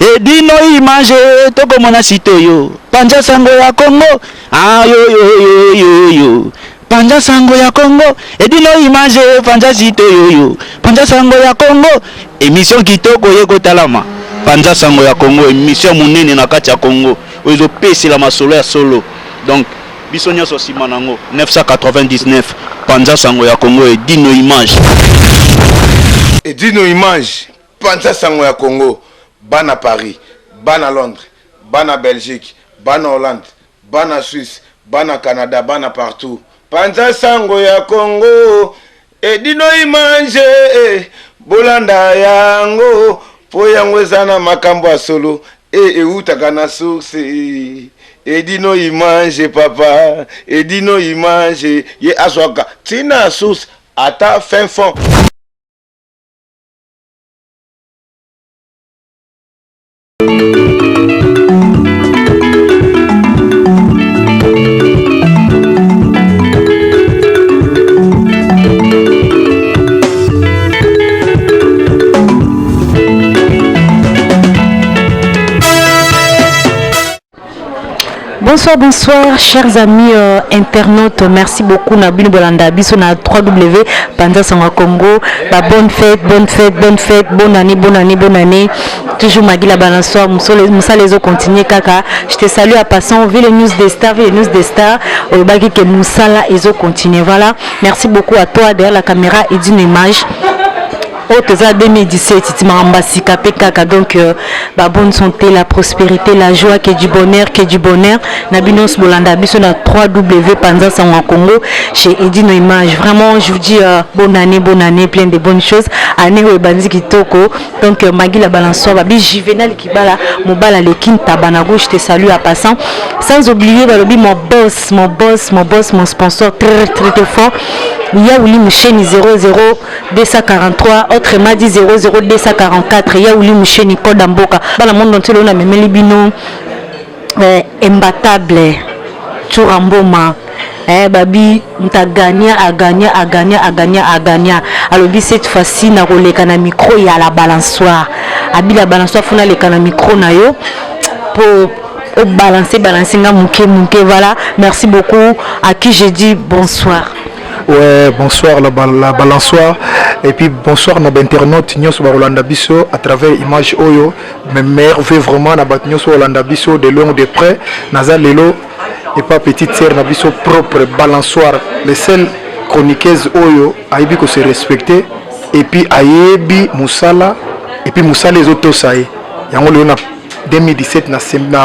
Edino image toko mona sitoyo Panja sango ya Congo yo Panja sango ya Congo Edino image Panja sitoyo Panja sango ya Congo émission kitoko yeko talama Panja sango ya Congo émission munene na kati ya Congo ozo pesi la masolo ya solo donc biso nyonso sima nango 999 Panja sango ya Congo Edino image Panja sango ya Congo bana Paris, bana Londres, bana Belgique, bana Hollande, bana Suisse, bana Canada, bana partout. Panja sango ya Congo, Edino image, bolanda yango, po yango zana makambo ya solo, utaka na source. Edino image papa, Edino image, ye aswaka, tina source, ata fin fond. Bonsoir, chers amis internautes. Merci beaucoup. Nabini Bolanda Biso na 3W Panja Sango Congo. Bonne fête, bonne année. Toujours Magila Balansoir. Moussa les eaux continuer kaka. Je te salue à passant. Vu les news des stars, au bagi que Moussa là ils ont continué. Voilà. Merci beaucoup à toi derrière la caméra et d'une image. Oh, 2017, tu m'as embassé donc bonne santé, la prospérité, la joie, que du bonheur. Nabinos Bolanda Biso na 3W Panja Sango Congo chez Edino Image. Vraiment, je vous dis bonne année, plein de bonnes choses. Année où Banzi Kitoko, donc Magui la Balançoire, Babi Juvenal Kibala, Mobala le Kinta Banago, je te salue à passant. Sans oublier mon boss, mon sponsor très fort. Il y a Ouli Moucheni 00243, autre m'a dit 00244. Il y a Ouli Moucheni Kodamboka. Dans le monde entier, on a même les binos imbattable. Chouramboma. Babi, m'ta gagné. Alors, cette fois-ci, na rolé kana micro, il y a la balançoire. Abi la balançoire, fona le kana micro na yo pour balancer nga mouké, voilà. Merci beaucoup à qui j'ai dit bonsoir. Ouais, bonsoir la balançoire et puis bonsoir na internaute nyonso ba Rolanda Biso à travers image oyo mais merveille vraiment na bat nyonso Rolanda Biso de loin de près naza lelo et pas petite sœur na biso propre balançoire les seuls chroniqueuses oyo aibi ko se respecter et puis ayebi musala et puis musala les autres saye yango lelo na 2017 na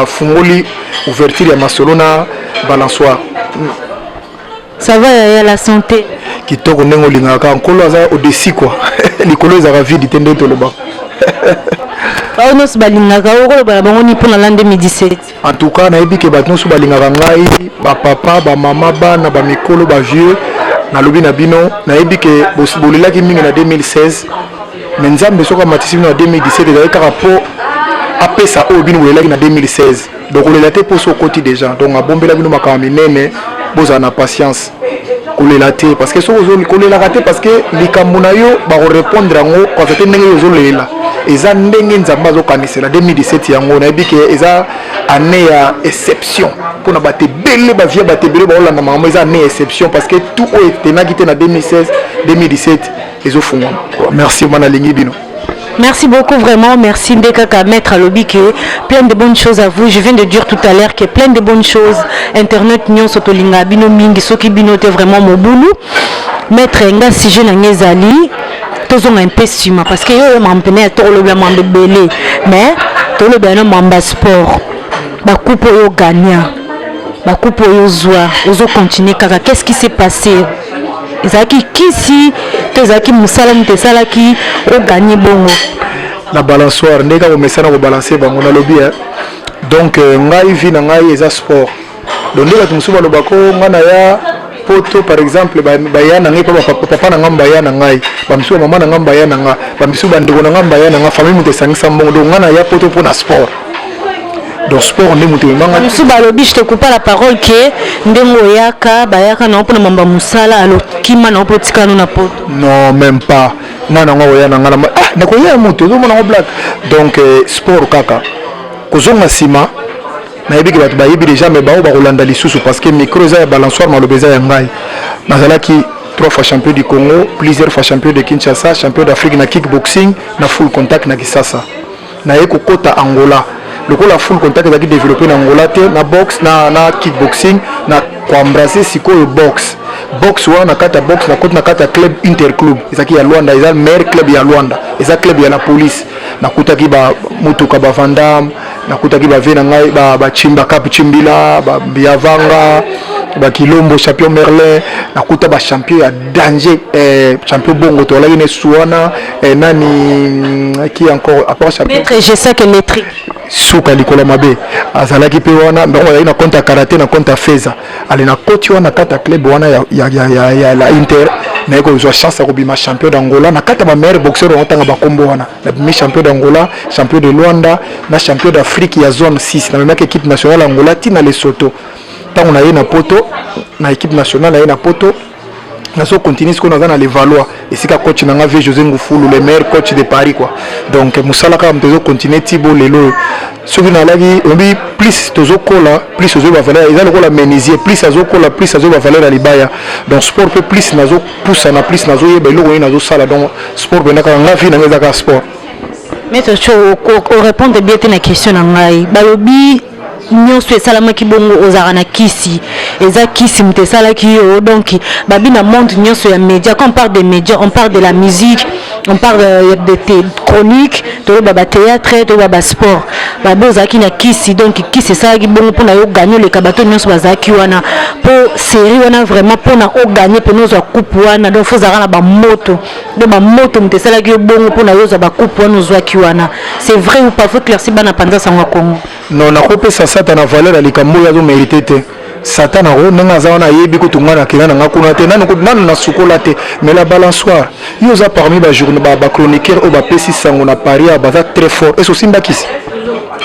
fungoli ouverture ya masolo na balançoire. Ça va, il y a la santé. Qui tourne au lingaka, on colle au-dessus quoi. Les couleurs à vie d'itende tout le bas. On a balingaka, on est pour l'an 2017. En tout cas, on a dit que nous sommes balingaka ngai, ba papa, ba maman, ba na ba mikolo, ba vieux, na lobi na bino, on a dit que bolela qui mingi na 2016, mais nous avons besoin de matisi na 2017 et d'ailleurs rapport après ça au bino bolela na 2016. Donc on est là pour ce côté déjà. Donc à bomber la bino makaminene. Vous avez patience parce que si vous avez raté parce que les Camerounais vont répondre à vous quand vous avez là et ça n'est la 2017 yango na bi que eza année à exception pour na batte belle ba via batte belle ba na mama eza année exception parce que tout était na quitté na 2016 2017 les ofungwa. Merci mana lingi bino. Merci beaucoup vraiment, merci Ndekaka Maître à Lobby que plein de bonnes choses à vous. Je viens de dire tout à l'heure que plein de bonnes choses. Internet nyon sotolinga bino mingi soki bino te vraiment mon boulot. Maître nga si je n'ai zali tozonga un peu sima parce que yo m'empene to le blanc de belé mais to le blanc mamba sport. Ba coupe yo gagnant. Ba coupe yo zoa, ozo continuer kaka. Qu'est-ce qui s'est passé? Ezaki kisi tezaki musala mutesala ki o gagner bongo la balançoire ndeka ko mesana ko balancer bango na lobby donc ngai vi na ngai eza sport donc ndeka tumusuba lobako ngana ya poto par exemple ba ya na ngai papa na ngamba ya na ngai ba misuba mama na ngamba ya na nga ba misuba ndeko na ngamba ya na nga famille mutesangisa mbongo donc ngana ya poto pour na sport. Donc sport on est monté manga je te coupe la parole que ndengo yaka bayaka na opona mamba musala alo kima na opotika na poto non même pas nana ngo ya na ngala nakoya moto ozomona ngo black donc sport kaka kozonga nsima nayebi bato bayebi déjà mais bao bakolanda lisusu parce que micro eza ya balançoire maloba eza ya ngai nazalaki 3 fois champion du Congo, plusieurs fois champion de Kinshasa, champion d'Afrique na kickboxing, na full contact na Kisasa. Na eko kota Angola. Le coup la full contact ezaki développé na Angola te na box na kickboxing na ko embrasser sikoyo box. Box wana kata box na kota na kata club interclub. Ezaki ya Luanda, eza meilleur club ya Luanda. Eza club ya la police. Na kutaki ba mutuka ba Vandam, na kutaki ba vena ngai ba chimba kap chimbila, ba biavanga. Bakilombo champion Merlin nakuta ba champion ya danger champion bongo to la ine suana nani qui encore à part champion maître je sais que maîtrique suka likola mabe azala ki pe wana ndongo ya ina compte karaté na compte feza ali na coach wana kata club wana ya la Inter na eko zo chance ko bima champion d'Angola na kata ba meilleur boxeur on tanga ba kombo wana na bimi champion d'Angola champion de Luanda na champion d'Afrique ya zone 6 na même équipe nationale Angola tina Lesotho. Tant on a eu na poto na équipe nationale na poto na so continue ce qu'on a dans les Valois et c'est que coach nanga vie José Ngoufoulou le meilleur coach de Paris quoi donc Moussala quand on continue Thibaut Lelo ce qui na lagi on dit plus tozo kola plus tozo va valeur ils a le rôle menuisier plus azo kola plus tozo va valeur à libaya donc sport peut plus nazo pousse na plus nazo yeba lo ko nazo sala donc sport benaka nga vie na ngeza sport mais to ko répondre bien à la question ngai balobi nyonso esalamaki bongo ozala na kisi eza kisi mutu esalaki yo donc babina monde nyonso ya média quand on parle des médias on parle de la musique on parle de chroniques toloba ba théâtre toloba ba sport babi ozalaki na kisi donc kisi esalaki bongo mpona yo gagner oleka bato nyonso bazalaki wana mpo série wana vraiment mpona ogagner mpona ozwa coupe wana donc fo ozalaka na bamoto donc bamoto mutu esalaki yo bongo mpona yo ozwa bakupe wana ozwaki wana c'est vrai ou pas faut éclaircir bana panza sango ya Congo non nakopesa Satan na valeur alikambo ya zo mérité te Satan ro nanga za wana yebi ko tungana kina na kuna te nanu na sukola te mais la balançoire yo za parmi ba journée ba chroniqueur o ba pesi sango na Paris ba très fort et so simba kisi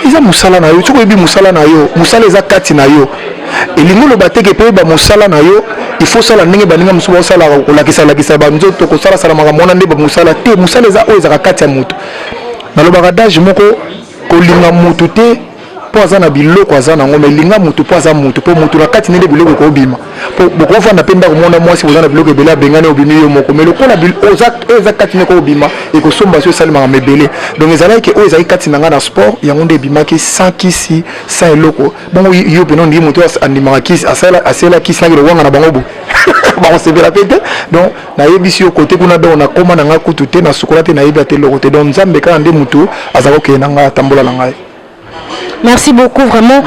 iza musala na yo tuko yebi musala na yo musala eza kati na yo elingo lo bateke pe ba musala na yo il faut sala ndenge baninga musuba sala ko lakisa ba nzoto ko sala makamona nde ba musala te musala eza o eza kati ya mutu na lo bagadage moko ko linga mutu te po azana biloko azana ngome linga mutu po aza mutu po mutu na kati nende biloko ko bima po boko fanda penda ko mona mwasi ozana biloko bela bengane obimi yo moko melo ko na eza kati ne ko bima e ko somba so salima mebele donc ezala ke o eza kati nanga na sport yango nde bima ki sans kisi sans eloko bongo yo peno ndi mutu andima kisi asela kisi na ke wanga na bango bu ba se bela pete donc na yebisi yo côté kuna do na koma na ngakutu te na sukola te na yeba te loko te donc nzambe ka ndi mutu azako ke nanga tambola na ngai. Merci beaucoup vraiment.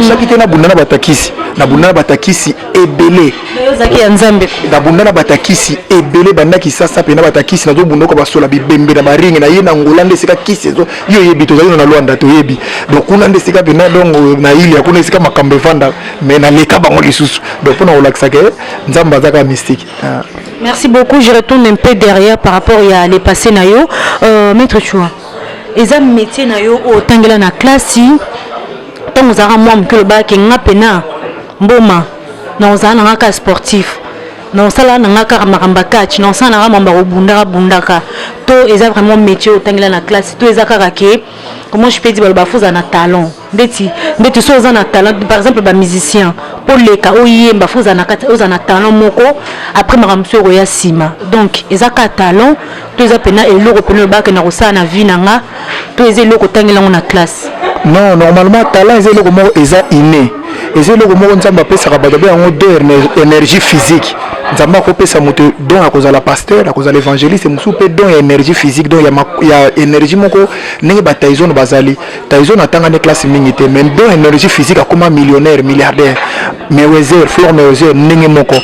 Chaque été na bundana batakisi ebele. Zaki Nzambe. Na bundana batakisi ebele banda kisasa pena batakisi na zo bundoko basola bibembe na baringi na yena ngolande sika kisi zo yo yebi to na Luanda to yebi. Donc kuna nde sika pena donc na ili akuna sika makambe vanda mais na leka bango lisusu. Donc pona olakisa ke Nzamba zaka mystique. Merci beaucoup, je retourne un peu derrière par rapport à les passés na yo maître Chua. Eza métier na yo otangela na classe tant ozara moi mke ba ke ngapena mboma na ozana ngaka sportif na sala na ngaka makamba catch na sala na mamba bundaka to eza vraiment métier otangela na classe to eza kaka ke comment je peux dire ba fuza na talent ndeti so ozana talent par exemple ba musicien pour les ka oyemba fuza na kata ozana talent moko après makamso roya sima donc eza ka talent to eza pena eloko pena ba ke na rosa na vie nanga to eza eloko tangela na classe non normalement talent eza eloko moko eza inné eza eloko moko nzamba pesa ka bato yango de énergie physique nzamba ko pesa moto don akozala pasteur akozala évangéliste musu pe don énergie physique donc ya énergie moko ndenge ba Tyson bazali Tyson atanga ne classe mingi te mais don énergie physique akoma millionnaire milliardaire mais Wezer Flor Wezer ndenge moko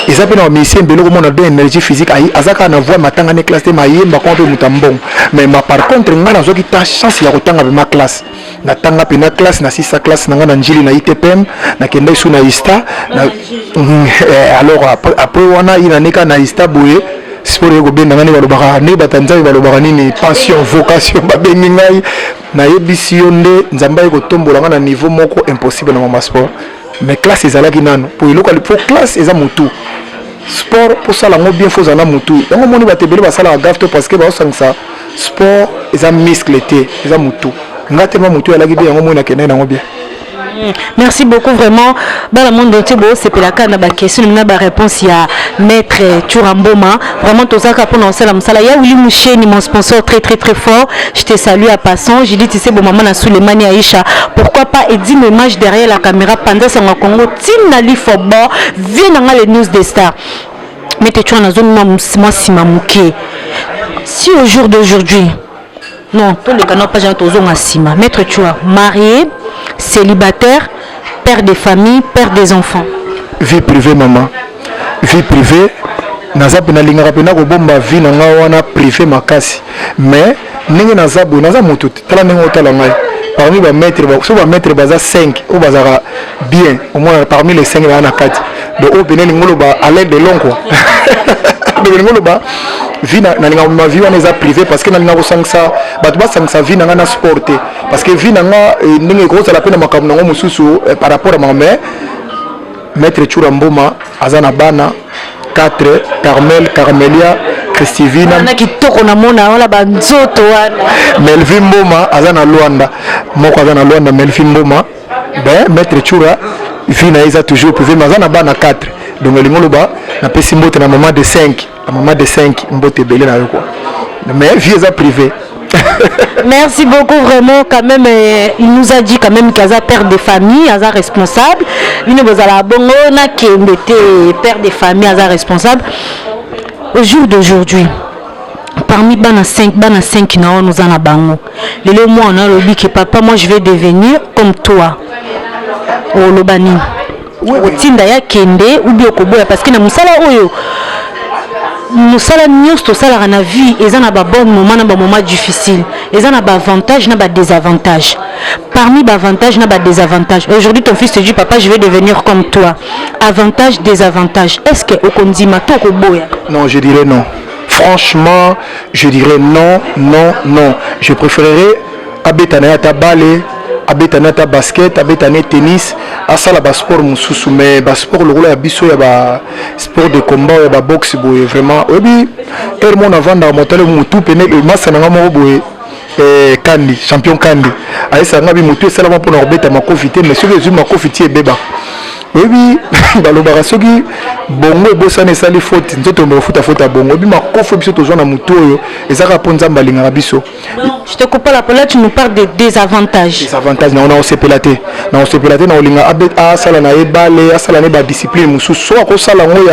eza pe na musicien beloko mona don énergie physique ayi azaka na voix matanga ne classe te mayemba ko pe mutambong mais par contre ngana zoki ta chance ya kotanga be ma classe na tanga pe na classe na sisa classe na ngana njili na ITPM na kenda isu na ista na alors après wana ina neka na ista boye sport yego benda ngani balobaka ne batanzai balobaka nini passion vocation babengi ngai na yebisi yonde nzamba yeko tombola ngana niveau moko impossible na mama sport mais classe ezalaki nano pour iloko pour classe eza mutu sport pour ça la ngo bien faut zana mutu yango moni batebele basala gafto parce que ba osangisa sport eza muscle te eza mutu nga tellement mutu alaki bien yango mona kene nango bien. Merci beaucoup vraiment. Dans le monde entier, c'est pour la canne à question, on a la réponse il y a maître Turamboma. Vraiment tout ça pour nous salam sala. Il y a Willy Moucheni, mon sponsor très fort. Je te salue à passant. J'ai dit tu sais bon maman na Souleymane Aïcha. Pourquoi pas Eddie Memage derrière la caméra pendant son Congo. Tim Nali Fobo vient dans les news des stars. Mais tu es dans zone moi si mamouké. Si au jour d'aujourd'hui non, tous les canaux pas j'entends à Sima. Maître tu as marié, célibataire, père de famille, père des enfants. Vie privée maman. Vie privée. Nazabu na linga rapena ko bomba vie na nga wana privé makasi. Mais ningi nazabu moto tala ningo tala ngai. Parmi ba maître baza 5 ou bazara bien au moins parmi les 5 là na 4. Donc au beneli ngolo ba à l'aide de long quoi. Donc ngolo ba vie na ma vie wana eza privé parce que na linga ko sangsa bato ba sangsa vie na nga na sporté parce que vie na nga ningi ko sala pena makambo ngo mususu par rapport à ma mère maître Turamboma azana bana 4 Carmel Carmelia Christivina na kitoko na mona wala banzoto wana Melvin Mboma azana Luanda moko azana Luanda Melvin Mboma ben maître Chura vina isa toujours privé mazana bana 4 donc lingolo ba na pesi mbote na maman de 5 mbote belé na yo quoi mais vie eza privé. Merci beaucoup vraiment quand même il nous a dit quand même qu'il y a père de famille, il y a responsable. Il nous a la bonne qui était père de famille, il y a responsable. Au jour d'aujourd'hui, parmi bana 5 nous en a bango. Le mois on a le dit que papa moi je vais devenir comme toi. Oh lobani. Tinda ya kende ou bien koboya parce que na musala oyo nous allons tout ça dans la vie et ça n'a pas bon moment n'a pas moment difficile et ça n'a pas avantage n'a pas désavantage parmi les avantages n'a pas désavantage. Aujourd'hui ton fils te dit papa je vais devenir comme toi, avantage désavantage, est-ce que au kondima to ko boya? Non, je dirais non, franchement je dirais non, je préférerais abetana ta balle abetana ta basket abetana tennis asala ba sport mususu mais ba sport le rôle ya biso ya ba sport de combat ya ba boxe boye vraiment obi mon avant dans monter mutu pene masa na ngamo boye kandi champion kandi aisa ngabi mutu sala ma pona obeta ma confiter mais sur les ma confiter beba obi balobaka soki bongo bosana esali faute nzoto mbo futa bongo obi ma kofu biso tozwa na mutu oyo ezaka po nzamba linga biso. Je te coupe la parole, tu nous parles des désavantages. Désavantages, on a aussi pélaté. On a aussi pélaté, on a linga a sala na ebale, a sala na ba discipline musu so ko sala ngo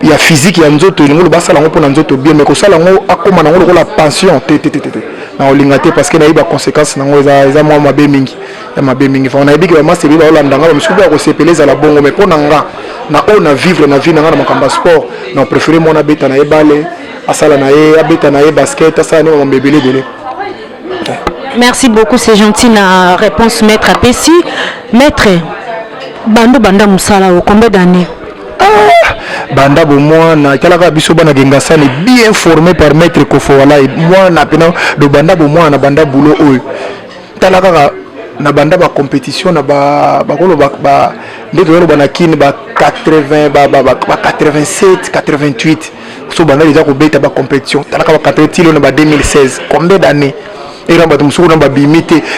ya physique ya nzoto lingo ba sala ngo pona nzoto bien mais ko sala ngo akoma na ngo la pension na olinga te parce que na iba conséquences na ngo eza moi mabe mingi ya mabe mingi fa on a dit que vraiment c'est bien Hollanda nga musu ba ko sepeleza la bongo mais pona nga na on a vivre na vie na nga na makamba sport na préférer mon abeta na ebale asala na ye abeta na ye basket asala na on bebele dele. Merci beaucoup, c'est gentil la réponse maître Apessi. Maître, Banda Moussala, combien d'années? Banda Bomouana, Kalaka Bisobana Gengasani, bien formé par maître Kofowala, et moi, na pena de Banda Bomouana, Banda Boulot, Kalaka, na Banda ba compétition, na ba Banakin, ba 80, ba 87, 88. So Banda déjà Robeta ba compétition, Kalaka ba 88, on a 2016. Combien d'années? Et là,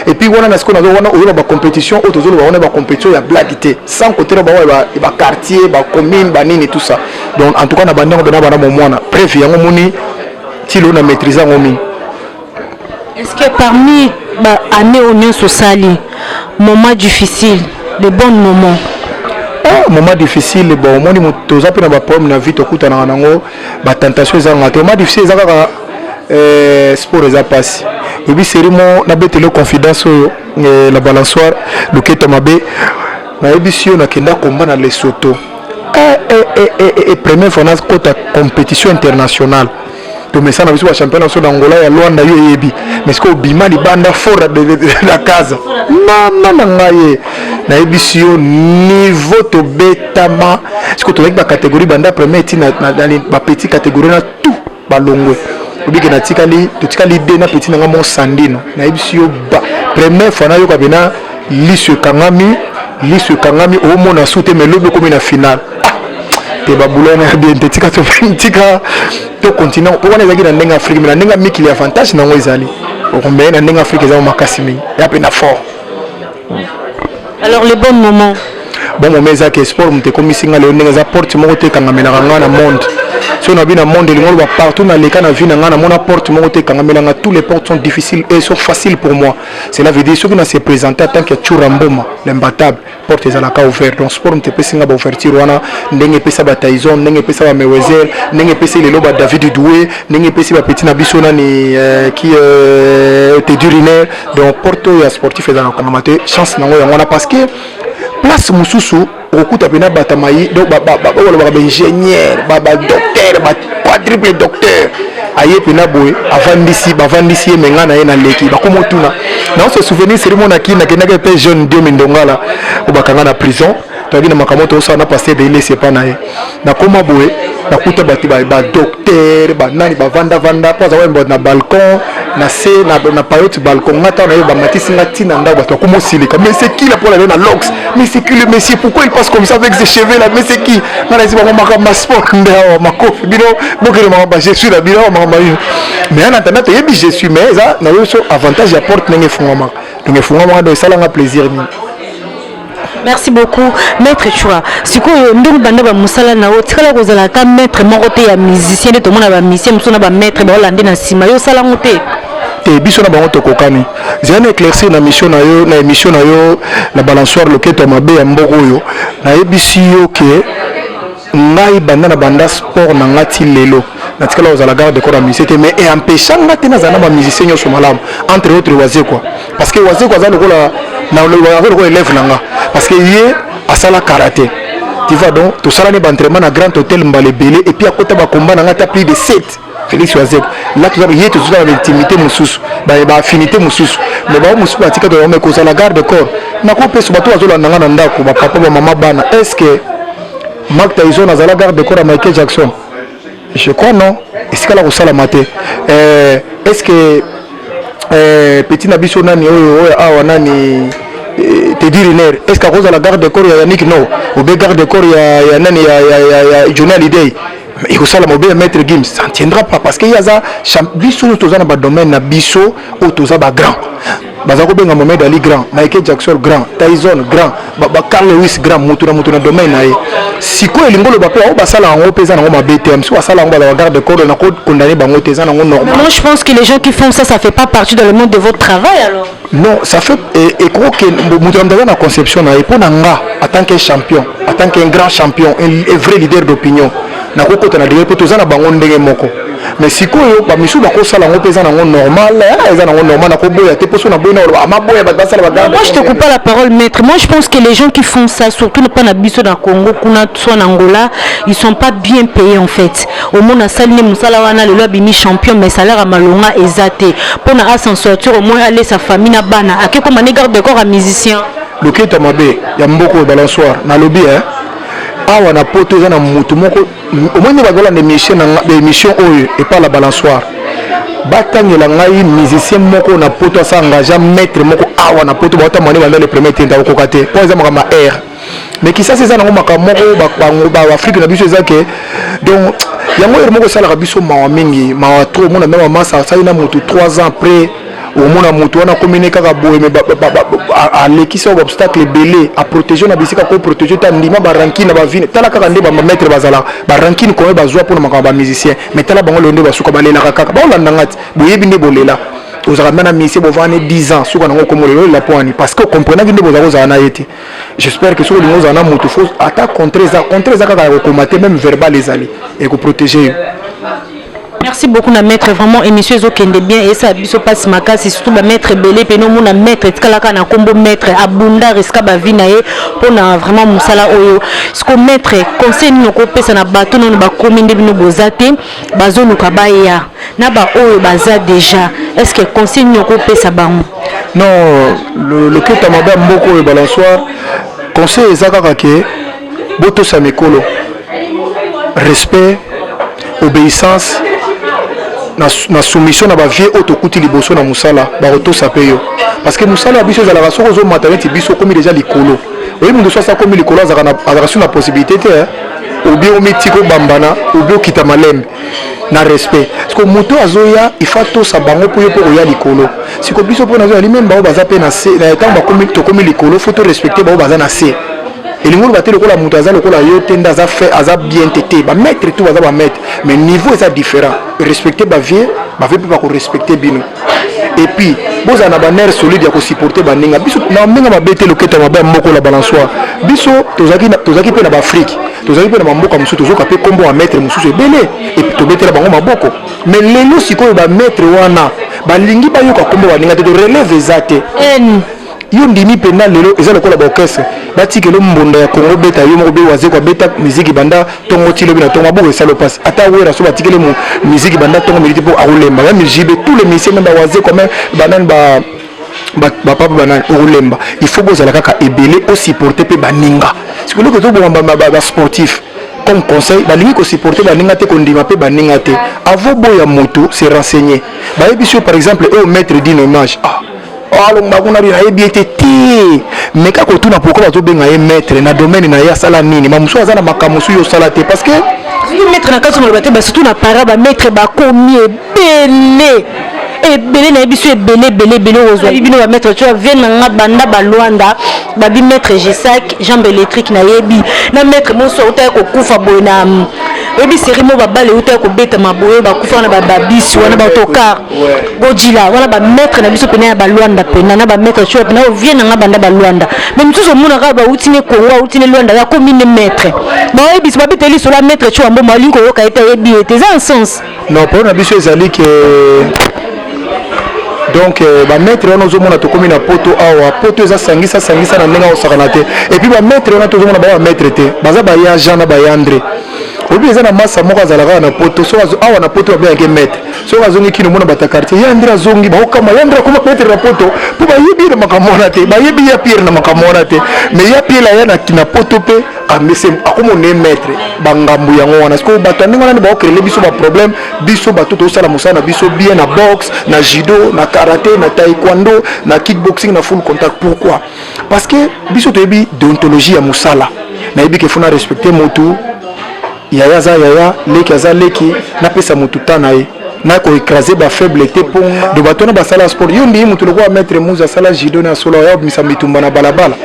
et puis on a ce qu'on a une compétition on a compétition il y a blague sans côté là il va quartier va commune banine et tout ça donc en tout cas on a bandé on a moment prévu on moni si on a maîtrisé est-ce que parmi année union sociale moment difficile de bons moments moment difficile bon moni motoza pe na ba problème na vie to kuta na ngo ba tentation za ngate moment difficile za ka sport eza passe. Et puis c'est vraiment na betelo confidence la balançoire le keto mabe na ebisio na kenda combat na Lesotho et première fois na kota compétition internationale to mesa na biso ba championnat so d'Angola ya Luanda yo yebi mais ce que bima li banda fora de la casa mama ngaye na ebisio niveau to betama ce que to avec ba catégorie banda première tina na ba petite catégorie na tout balongwe obiki na tikali de na petit na mon sandino na ebisio ba première fois na yo kabena lisu kangami au mona soute mais lobe comme na finale te babula na bien te tika to continent pour on ezaki na ndenge Afrique mais na ndenge mikili avantage nango ezali okombe na ndenge Afrique ezali makasi mingi ya pe na fort. Alors les bons moments. Bon moment ezaki sport mute komisinga leo ndenge za porte moko te kangamela kanga na monde. Si on a vu dans le monde, partout dans les cas, on a vu dans mon porte, tous les portes sont difficiles et sont faciles pour moi. Cela veut dire que nous se présenter en tant que Churamboma, l'imbattable, porte est à la cas ouverte. Donc, sport, on peut pas ouverture, n'engue pas sa Tyson, n'engue pas sa Mayweather, n'engue pas les lobes David Doué, n'engue pas sa petit Nabissona qui était d'urinaire. Donc, porte et sportif est dans la chance, on a parce que place Moussoussou. Beaucoup de gens batamaï donc ingénieur docteur quadruple docteur aye pena boy avant d'ici menga na na leki ba komo tuna na se souvenir c'est mon akina kenaka pe jeune Dio Mindongala ou bakanga na prison tobina makamoto ça na passé de laisser pas na koma boy na kuta bati ba docteur ba nani ba vanda pas na balcon na se na payote balcon ngata na ba matisi ngati na ndaba to komo silika mais c'est qui là pour aller na lox mais c'est qui le monsieur pourquoi il passe comme ça avec ses cheveux là mais c'est qui na laisse ba ma sport ndao ma kof bino bokere ma je suis là bino ma mais en attendant je suis mais ça na yo so avantage apporte nenge fungama donc fungama do ça la plaisir ni. Merci beaucoup maître Chua. Siko ndongo banda ba musala na o tikala ko zala ka maître moko te ya musicien de to mona ba musicien musona ba maître ba olande na sima yo sala ngote te biso na bango to kokani zana éclaircir na mission na yo na émission na yo la balançoire loketo mabe ya mboko yo na ebisi yo ke ngai banda na banda sport na ngati lelo na tikala ko zala garde de corps à musicien mais et empêchant ngati na zana ba musicien yo so malamu entre autres wazé quoi parce que wazé quoi za lokola na le élève nanga parce que yé à ça la karaté tu vois donc tout ça là n'est entraînement à grand hôtel Mbale Belé et puis à côté ba combat nanga ta plus de 7 Félix Wazek là tu vois yé tout ça l'intimité mususu ba affinité mususu mais ba mususu atika to me ko ça la garde de corps na ko pe so bato azola nanga na ndako ba papa ba maman bana est-ce que Mark Tyson a la garde de corps à Michael Jackson je crois non est-ce qu'elle a ça la maté est-ce que petit nabiso nani oyo awa nani te dire est-ce qu'à cause de la garde de corps ya Yannick no ou bien garde de corps ya nani ya Journal Day il faut ça la mobile maître Gims ça ne tiendra pas parce qu'il y a ça biso tous dans le domaine na biso ou tous ba grand bazako benga Mohamed Ali grand Michael Jackson grand Tyson grand ba Carl Lewis grand mutu na domaine na siko elingolo ba pe o basala ngo pesa na ngo mabete mso basala ngo ba garde de corps na ko condamner bango teza na ngo normal. Moi je pense que les gens qui font ça fait pas partie dans le monde de votre travail alors. Non, ça fait et crois que mutu na conception na pour nga en tant que champion, en tant qu'un grand champion, un vrai leader d'opinion. Na ko kota na dire pour tozana bango ndenge moko. Mais siko yo ba misu ba ko sala ngo pesa na ngo normal, eza na ngo normal na ko boya te poso na boya na ma boya ba sala ba garde. Moi je te coupe pas la parole maître. Moi je pense que les gens qui font ça surtout ne pas na biso na Congo kuna soit en Angola, ils sont pas bien payés en fait. Au moins na saline musala wana le lobby champion mais salaire à malonga ezate. Pour na s'en sortir au moins aller sa famille na bana. Ake comme un garde de corps à musicien. Le qui est mabe, ya mboko balançoire na lobby hein. Awa na poto za na mutu moko au moins ba gola émission oyo et pas la balançoire. Batangela ngai musicien moko na poto sa engagé maître moko awa na poto ba tamane ba le premier temps ko kate. Pour exemple ma air. Mais qui ça c'est ça na moko ba Afrique na biso ezake donc yango moko sala biso mawa mingi mawa trop mona même massa ça ina mutu 3 ans après au monde a mutu wana communiquer ka boye mais à l'équipe obstacle belé à protéger na bisika ko protéger ta ndima ba rankine ba vine tala ka ndé ba mettre bazala ba rankine ko ba zwa pour makamba musicien mais tala bango le ndé ba suka balela kaka ba olanda ngati boye binde bolela ozaka mana misi bo vane 10 ans suka nango komolelo la poani parce que comprenant que ndé boza za na yete j'espère que sur les na mutu faut attaque contre ça kaka ko combattre même verbal les alliés et ko protéger. Merci beaucoup na maître vraiment émission ezokende bien et ça biso passe makasi surtout ba maître belé pe no mona maître tikalaka na kombo maître abunda riska ba vie na ye pona vraiment musala oyo siko maître conseil ni ko pesa na bato no ba kominde bino bozate bazonu ka ba ya na ba oyo baza déjà est-ce que conseil ni ko pesa bango? Non, le que ta madame mboko e balançoire conseil ezaka ke boto sa mikolo respect obéissance na soumission na ba vie autokuti liboso na musala ba roto sapeyo parce que musala biso za la raso zo maternité biso comme déjà likolo oui mundu so sa comme likolo za na possibilité te ou bien omitiko bambana ou bien okita malembe na respect parce que moto azoya il faut tosa bango po yo po oya likolo siko biso po nazo ali même bao baza pe na se na etango bakomi tokomi likolo faut to respecter bao baza na se elingo ba te lokola moto aza lokola yo tenda aza fait aza bien tété ba maître tout baza ba maître mais niveau est différent respecter ba vie pe ba ko respecter bino et puis boza na ba nerf solide ya ko supporter ba ninga biso na menga ba bete loketa ba moko la balançoire biso tozaki pe na ba Afrique tozaki pe na mboka mususu tozoka pe kombo wa maître mususu ebele et puis tobetela bango maboko mais lelo sikoyo ba maître wana balingi bayoka kombo wa ninga te relève ezate yo ndimi pena lelo eza lokola ba orchestre batikelo mbonda ya Congo beta yo moko be waze kwa beta musique banda tongo tilo bina tongo boko esalo passe ata wera so batikele mu musique banda tongo milité pour arulemba ya musique tous les musiciens même ba waze quand même banan ba papa banan arulemba il faut bozala kaka ebele au supporter pe baninga c'est que le to ba sportif comme conseil balingi ko supporter baninga te kondima pe baninga te avant boya moto se renseigner ba ebiso par exemple au maître d'une image alors maguna ri na ebiete ti mais ka ko tuna pourquoi bazo benga ye maître na domaine na ya sala nini mamuso azana makamusu yo sala te parce que le maître na kaso molobate ba surtout na para ba maître ba komi ebele na biso ebele ozwa bino ba maître tu vient na banda ba Luanda ba bi maître G5 jambe électrique na yebi na maître moso ota ko kufa boy na ebi serimo ba bale ota ko beta maboye ba kufa na ba babisi wana ba tokar godila wana ba maître na biso pena ba Luanda pena na ba maître tu na vient na banda ba Luanda même tout ce monde ka ba utine Congo utine Luanda ya ko mine maître ba ebi so ba beteli so la maître tu ambo malinko yo ka eta yebi ete za en sens non pour na biso ezali que donc ba maître on ozomona to komi na poto awa poto eza sangisa na ndenge osakana te et puis ba maître on tozomona ba maître te baza ba ya Jean na ba André obi eza na massa moko azalaka na poto so awa na poto ba ya maître so azongi kino mona bata quartier ya André azongi ba okama ya André kuma maître na poto po ba yebi na makamona te ba yebi ya Pierre na makamona te mais ya Pierre la ya na poto pe amese akomo ne maître bangambu yango wana sko bato ndenge wana ba okrele biso ba problème biso bato to sala musana biso bien na boxe na judo na karaté na taekwondo na kickboxing na full contact pourquoi parce que biso to yebi déontologie ya musala na yebi ke funa respecter motu yaya za yaya leki aza leki na pesa motu tana ye na ko écraser ba faible te po do bato na basala sport yo ndi motu lokwa maître muza sala judo na solo ya misa mitumba na balabala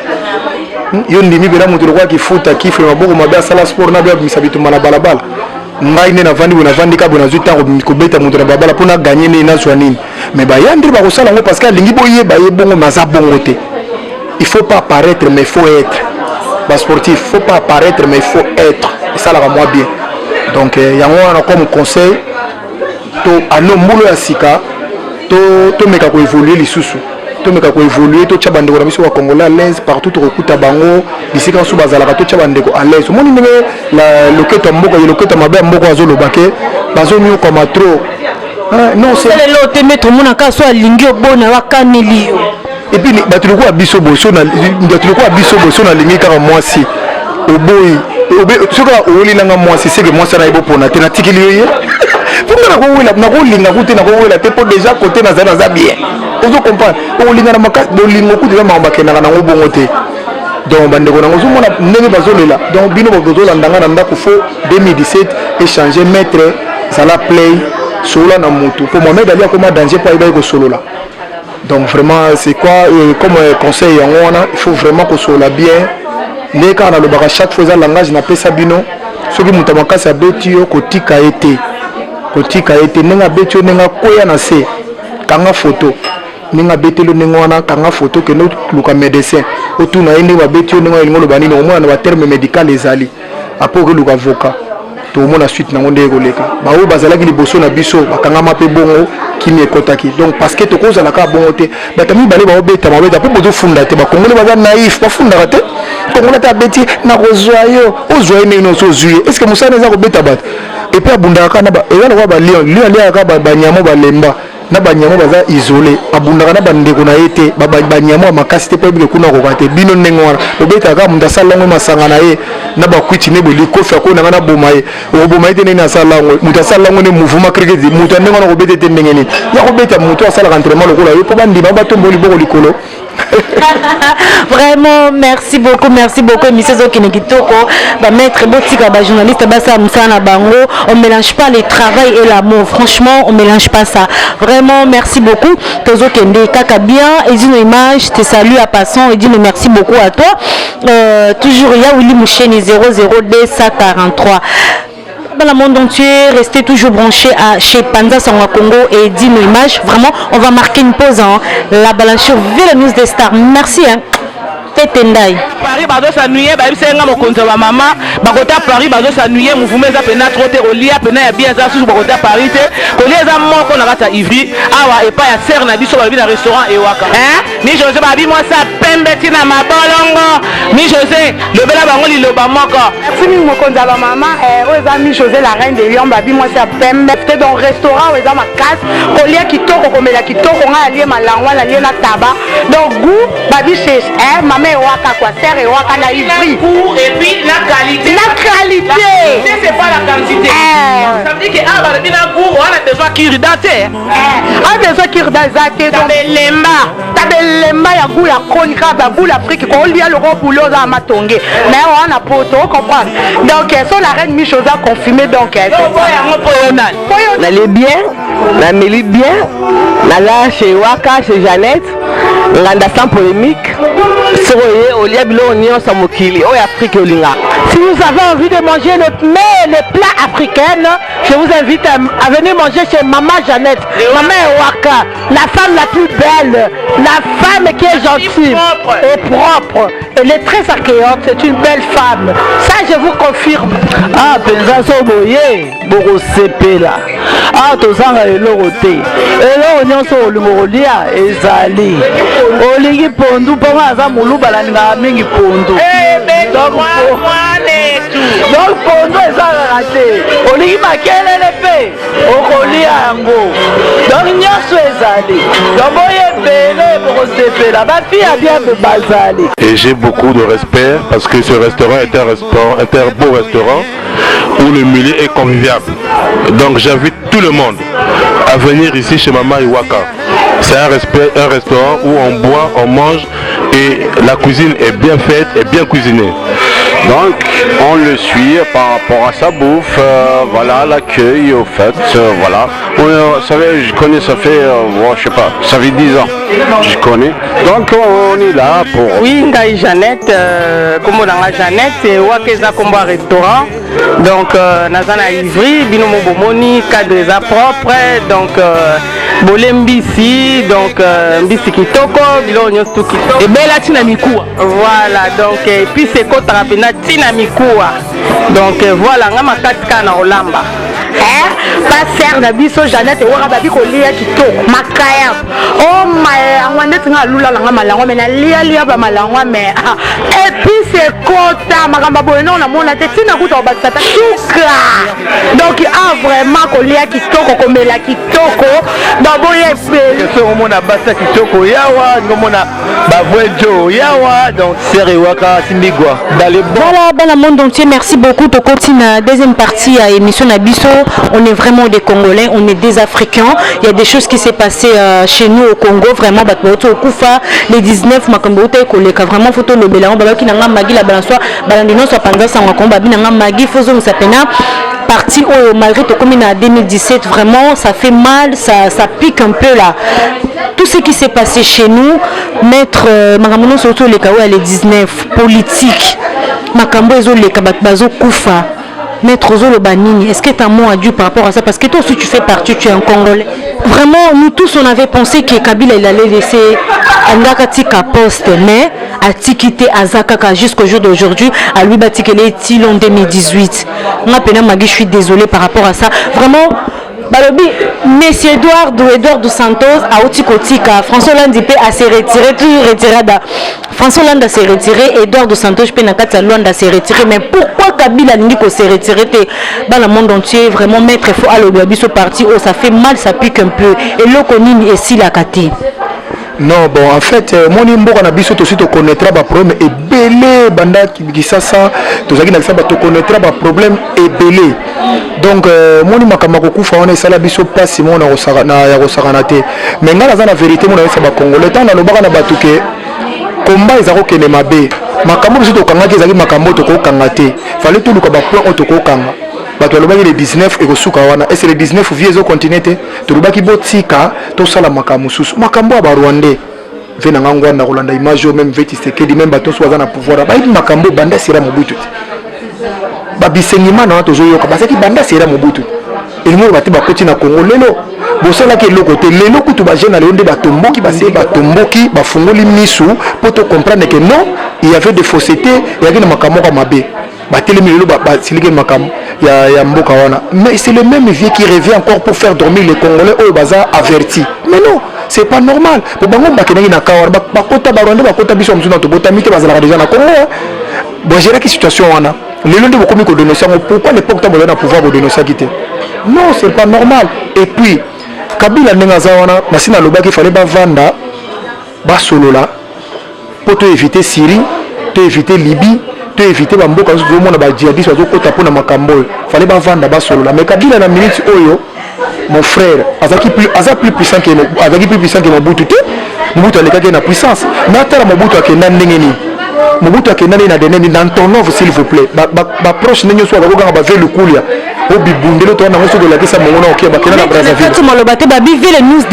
yo ndimi bela motu lokwa kifuta kifre maboko mabe asala sport na bya misa bitumba na balabala ngai ne na vandi ka bona zuta ko beta motu na balabala pona gagner ne na zwa nini mais ba yandri ba ko sala ngo parce que lingi boye ba ye bongo maza bongo te il faut pas paraître mais il faut être ba sportif faut pas paraître mais il faut être ça la moi bien donc yango wana comme conseil to ano mbulo ya sika to meka ko évoluer lisusu to meka ko évoluer to tchabande ko biso wa Congolais à l'aise partout to kuta bango bisika so bazalaka to tchabande ko à l'aise moni ndenge la loketo mboko ye loketo mabe mboko azolo bake bazo nyu comme trop non c'est le te mettre mona ka so alingi obona wa kaneli et puis batuluko abiso boso na lingi kaka mwasi oboyi soka oli nanga mwasi seke mwasi na ibo pona te na tikili yoye funa ko wela na ko linga kuti na ko wela te po déjà côté na za bien ozo comprendre o linga na maka do lingo kuti na mamba kenaka na ngobongo te donc bandeko na ngozo mona ndenge bazolela donc bino bazola ndanga na ndako fo 2017 échanger maître sala play solo na mutu pour Mohamed Ali akoma danger pa iba ko solo là donc vraiment c'est quoi comme conseil yango wana il faut vraiment ko solo bien les cas na le baka chaque fois langage na pesa bino soki mutu makasi abeti yo kotika ete nenga beti yo nenga koya na se kanga photo nenga beti lo nenga wana kanga photo ke no luka médecin otuna ende ba beti yo nenga elingo lo banini au moins na ba terme médical ezali apo ke luka avocat to mona suite na ngonde koleka ba o bazalaki liboso na biso bakanga mape bongo kimi ekotaki donc parce que to kozala ka bongo te batami bale ba obeta mabeta po bozo funda te ba kongole baza naïf ba funda te kongole ta beti na kozwa yo ozwa ene no so zuye est ce que musana za ko beta bat et puis abunda ka na ba ezana ko ba lion ka ba nyamo ba lemba na banyamo baza isolé abundaka na bandeko na yete banyamo makasi te pe kuna ko kate bino nengwana obeta ka munda salango masanga na ye na bakwiti ne boli kofa ko na bomaye obomaye te na salango muta salango ne mouvement cricket muta nengwana ko bete te ndengeni ya ko beta muto asala entraînement lokola yo po bandi ba tomboli boko likolo Vraiment, merci beaucoup. Émission Zokine Kitoko, maître Botika, journaliste, Bango, on mélange pas le travail et l'amour. Franchement, on mélange pas ça. Vraiment, merci beaucoup. Tozo Kende, Kaka bien, et une image, te salue à passant, et dis merci beaucoup à toi. Toujours, il y a Willy Moucheni 00243. Dans le monde entier, restez toujours branchés chez Panza Sangwa Congo et Dino Image. Vraiment, on va marquer une pause. La balance sur Ville News des Stars. Merci. Tendai. Paris bazo s'ennuyer, ba bisenga mokonzo ba mama, ba kota Paris bazo s'ennuyer, mouvement za pena trop te olia pena ya bien za sous ba kota Paris te. Kolia za moko na kata Ivry, awa et pas ya ser na biso ba bi na restaurant e waka. Mi José ba bi moi ça pembe tina mabolongo. Mi José, le bela bango li lo ba moko. Merci mi mokonzo ba mama, oza mi José la reine de Lyon ba bi moi ça pembe te dans restaurant oza ma casse, kolia kitoko komela kitoko nga alie malangwa la lie na taba. Donc goût ba bi chez mais waka quoi serre et waka na Ivry et puis la qualité c'est pas la quantité ça veut dire que ah ba bina goût on a besoin kirdaté a besoin kirdaté tabelemba ya goût ya konika ba goût l'Afrique ko lia le gros boulot za matonge mais on a poto comprendre donc son la reine Michosa a confirmé donc on allait bien na meli bien na la chez waka chez Jeannette nganda sans polémique. Si vous avez envie de manger les plats africains, je vous invite à venir manger chez Maman Jeannette, Maman Ewaka, la femme la plus belle, la femme qui est gentille et propre. Elle est très accueillante, c'est une belle femme. Ça, je vous confirme. Ah, Penza Soboye, Boro Sepela. Ah, Tozanga et Loroté. Et là, on est sur le Morolia et Zali. Oligi Pondu, Ponga Moulou Balanga, Mingi Pondu. Donc, Pondu est raté. Oligi Makele Lepe, Okolia Ango. Donc, Nyasu et Zali. Donc, Boye Bele, Boro Sepela. Ma fille a bien de Bazali. Et j'ai beaucoup de respect parce que ce restaurant est un beau restaurant où le milieu est convivial. Donc j'invite tout le monde à venir ici chez Maman Iwaka. C'est un restaurant où on boit, on mange et la cuisine est bien faite et bien cuisinée. Donc on le suit par rapport à sa bouffe, voilà, l'accueil, au fait, voilà. Vous savez, je connais, ça fait, je sais pas, ça fait 10 ans, je connais. Donc on est là pour... Oui, Ngaï Jeannette, comme on a Jeannette, c'est Wakeza Combo Restaurant. Donc Nazana Ivry, Binomo Bomoni, cadre propre, donc Bolembisi, donc Mbisi Kitoko, Bilonyo Tukito. Et Bella Tinamikoua. Voilà, donc et puis c'est Kotarapena Tinamikoua. Donc voilà, on a ma katka na Olamba. Pas serre na biso Jeannette et waka babi ko lia kitoko makaya. Oh my, angwandet nga lula la nga malangwa mais na lia ba malangwa mais et puis c'est kota makamba bono na mona te tina kuta ba tata tuka. Donc vraiment ko lia kitoko ko mela kitoko. Donc boye pe so mona basa kitoko yawa ngomona ba vojo yawa donc serre waka simbigwa dans le bon. Voilà, dans le monde entier, merci beaucoup. To continue deuxième partie à émission Nabiso. On est vraiment des Congolais, on est des Africains. Il y a des choses qui s'est passé chez nous au Congo. Vraiment, au Koufa, les 19 Makambote, vraiment photo le bélan, qui n'a pas magi la balançoire, balandino soit pendant ça en combat, n'a pas magi, faisons sa pena. Parti au malgré tout comme en 2017, vraiment ça fait mal, ça pique un peu là. Tout ce qui s'est passé chez nous, maître Magamono surtout les Kawa les 19 politiques, Makambo ezo les Kabatbazo Koufa. Maître Zolo Banini, est-ce que tu as un mot à dire par rapport à ça? Parce que toi aussi tu fais partie, tu es un Congolais. Vraiment, nous tous on avait pensé que Kabila il allait laisser Angakatika poste, mais a quitté Azakaka jusqu'au jour d'aujourd'hui, à lui Batikele Til en 2018. Moi, je suis désolé par rapport à ça. Vraiment, Balobi, Monsieur Edouard dos Santos a Otikotika, François Hollande a s'est retiré, toujours retiré. François Hollande s'est retiré, Edouard dos Santos Luanda s'est retiré. Mais pourquoi Kabila Niko s'est retiré dans le monde entier? Vraiment, maître, il faut aller au Biabiso parti, oh, ça fait mal, ça pique un peu. Et l'Okonini est si la Kati. Non, bon, en fait, mon nimbo on a biso aussi te connaîtra ba problème et belé banda qui ça tout ça qui n'a ça te connaîtra ba problème et belé. Donc mon makama kokufa on est sala biso pas si mon na ya rosaranate. Mais ngala za na vérité mon na ba Congo. Le temps na lobaka na batuke combat ezako kene mabe makambo biso tokangaki ezalaki makambo tokokanga te fallait toluka baplan oyo tokokanga bato balobaki le 19 ekosuka wana ese le 19 vie ezokontinue te tolobaki botika tosala makambo mosusu makambo ya barwandais ve na nga ngwanda kolanda image oyo meme ve Tshisekedi meme bato nyonso baza na pouvoir bayebi makambo ebanda sera mobutu te babisengima na wana tozoyoka bazalaki banda sera mobutu elingi oyo bate bakoti na Congo lelo bosalaki eloko te lelo kutu bagene lelo nde batomboki base batomboki bafungoli misu mpo tocomprendre que non il y avait des faussetés eyaki na makambo moko mabe batelemi lelo basiliki makambo ya mboka wana mais c'est le même vieux qui revient encore pour faire dormir les Congolais oyo baza avertis mais non c'est pas normal po bango bakendaki na kawara bakota barwande bakota biso mosusu na tobotami te bazalaka déjà na Congo bogéraki situation wana lelo nde bokomi kodénoncer yango pourquoi l'époque ta boza na pouvoir bodénoncer te non c'est pas normal et puis Kabila ndenge aza wana nasina alobaki fallait bavanda basolola mpo to éviter Syrie to éviter Libye to éviter bamboka nyonso tozomona bajihadiste bazokota mpona makambo oyo fallait bavanda basolola mais Kabila na minute oyo mon frère aza plus puissant que Mobutu te Mobutu alekaki na puissance mais atala Mobutu akenda ndenge nini Mobutu akenda ndenge na deneni dans ton offre s'il vous plaît baproche ndenge nyonso bakokanga bave lukulia obibundelo to nango soki olakisa mongo na okia bakenda na Brazzaville maloba te babi ve les news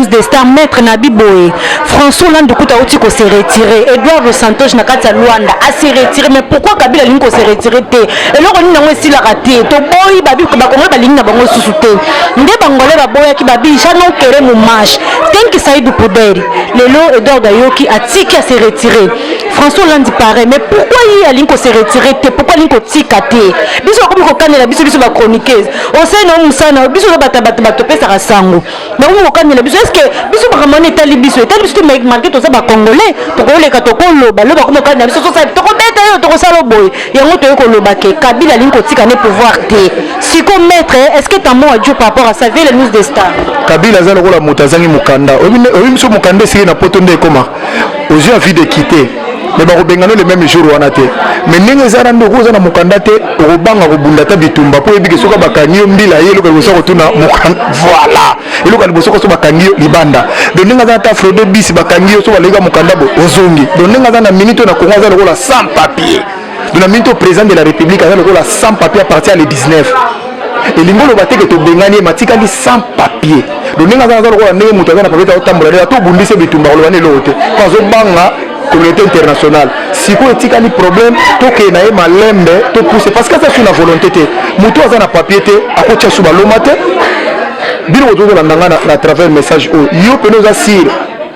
des stars maître Nabi Boye François Hollande kuta oti ko se retirer Edouard Santos na kati ya Luanda a se retirer mais pourquoi Kabila lingi ko se retirer te eloko nini nango esila raté to boyi babi bakongo balingi na bango susu te nde bangole baboya ki babi jano kere mu marche tenki Saïdou Pouderi lelo Edouard Dayoki atiki a se retirer François Hollande paraît mais pourquoi il a lingi ko se retirer te pourquoi lingi ko tika te biso ko ko kanela biso ba chroniqueuse on sait non musana biso bato pesa rasango mais on kanela biso est-ce que biso ba ramane tali biso mais marqué to ça ba congolais to ko leka to ko loba lo ba ko kanela biso so ça to ko beta yo to ko salo boy yango to ko loba ke Kabila lingi ko tika ne pouvoir te siko maître est-ce que ta mot a dit par rapport à ça via les news des stars Kabila za lokola mutazangi mukanda obi biso mukanda siri na poto nde koma aux yeux envie de quitter mais bakobengana le même jour wana te mais ndenge eza na ndeko oza na mokanda te okobanga kobunda ta bitumba mpo oyebike soki bakangi yo mbila ye eloko liboso kotuna mokanda voilà eloko liboso koso bakangi yo libanda donc ndenge aza na ta fraude bis bakangi yo so baleka mokanda bo ozongi donc ndenge aza na minute oyo na Congo aza lokola sans papier donc na minute au président de la République aza lokola sans papier à partir ya le 19 elingi oloba te ke tobengani ye matikali sans papier donc ndenge aza lokola ndenge moto aza na papier taotambola lela tobundisi bitumba koloba na eloko te po azobanga communauté internationale siko etikali problème toke na ye malembe to pousser parce que ça c'est une volonté te moto aza na papier te akotia su baloma te bino kozolanda nga na travers message oyo yo pene oza sire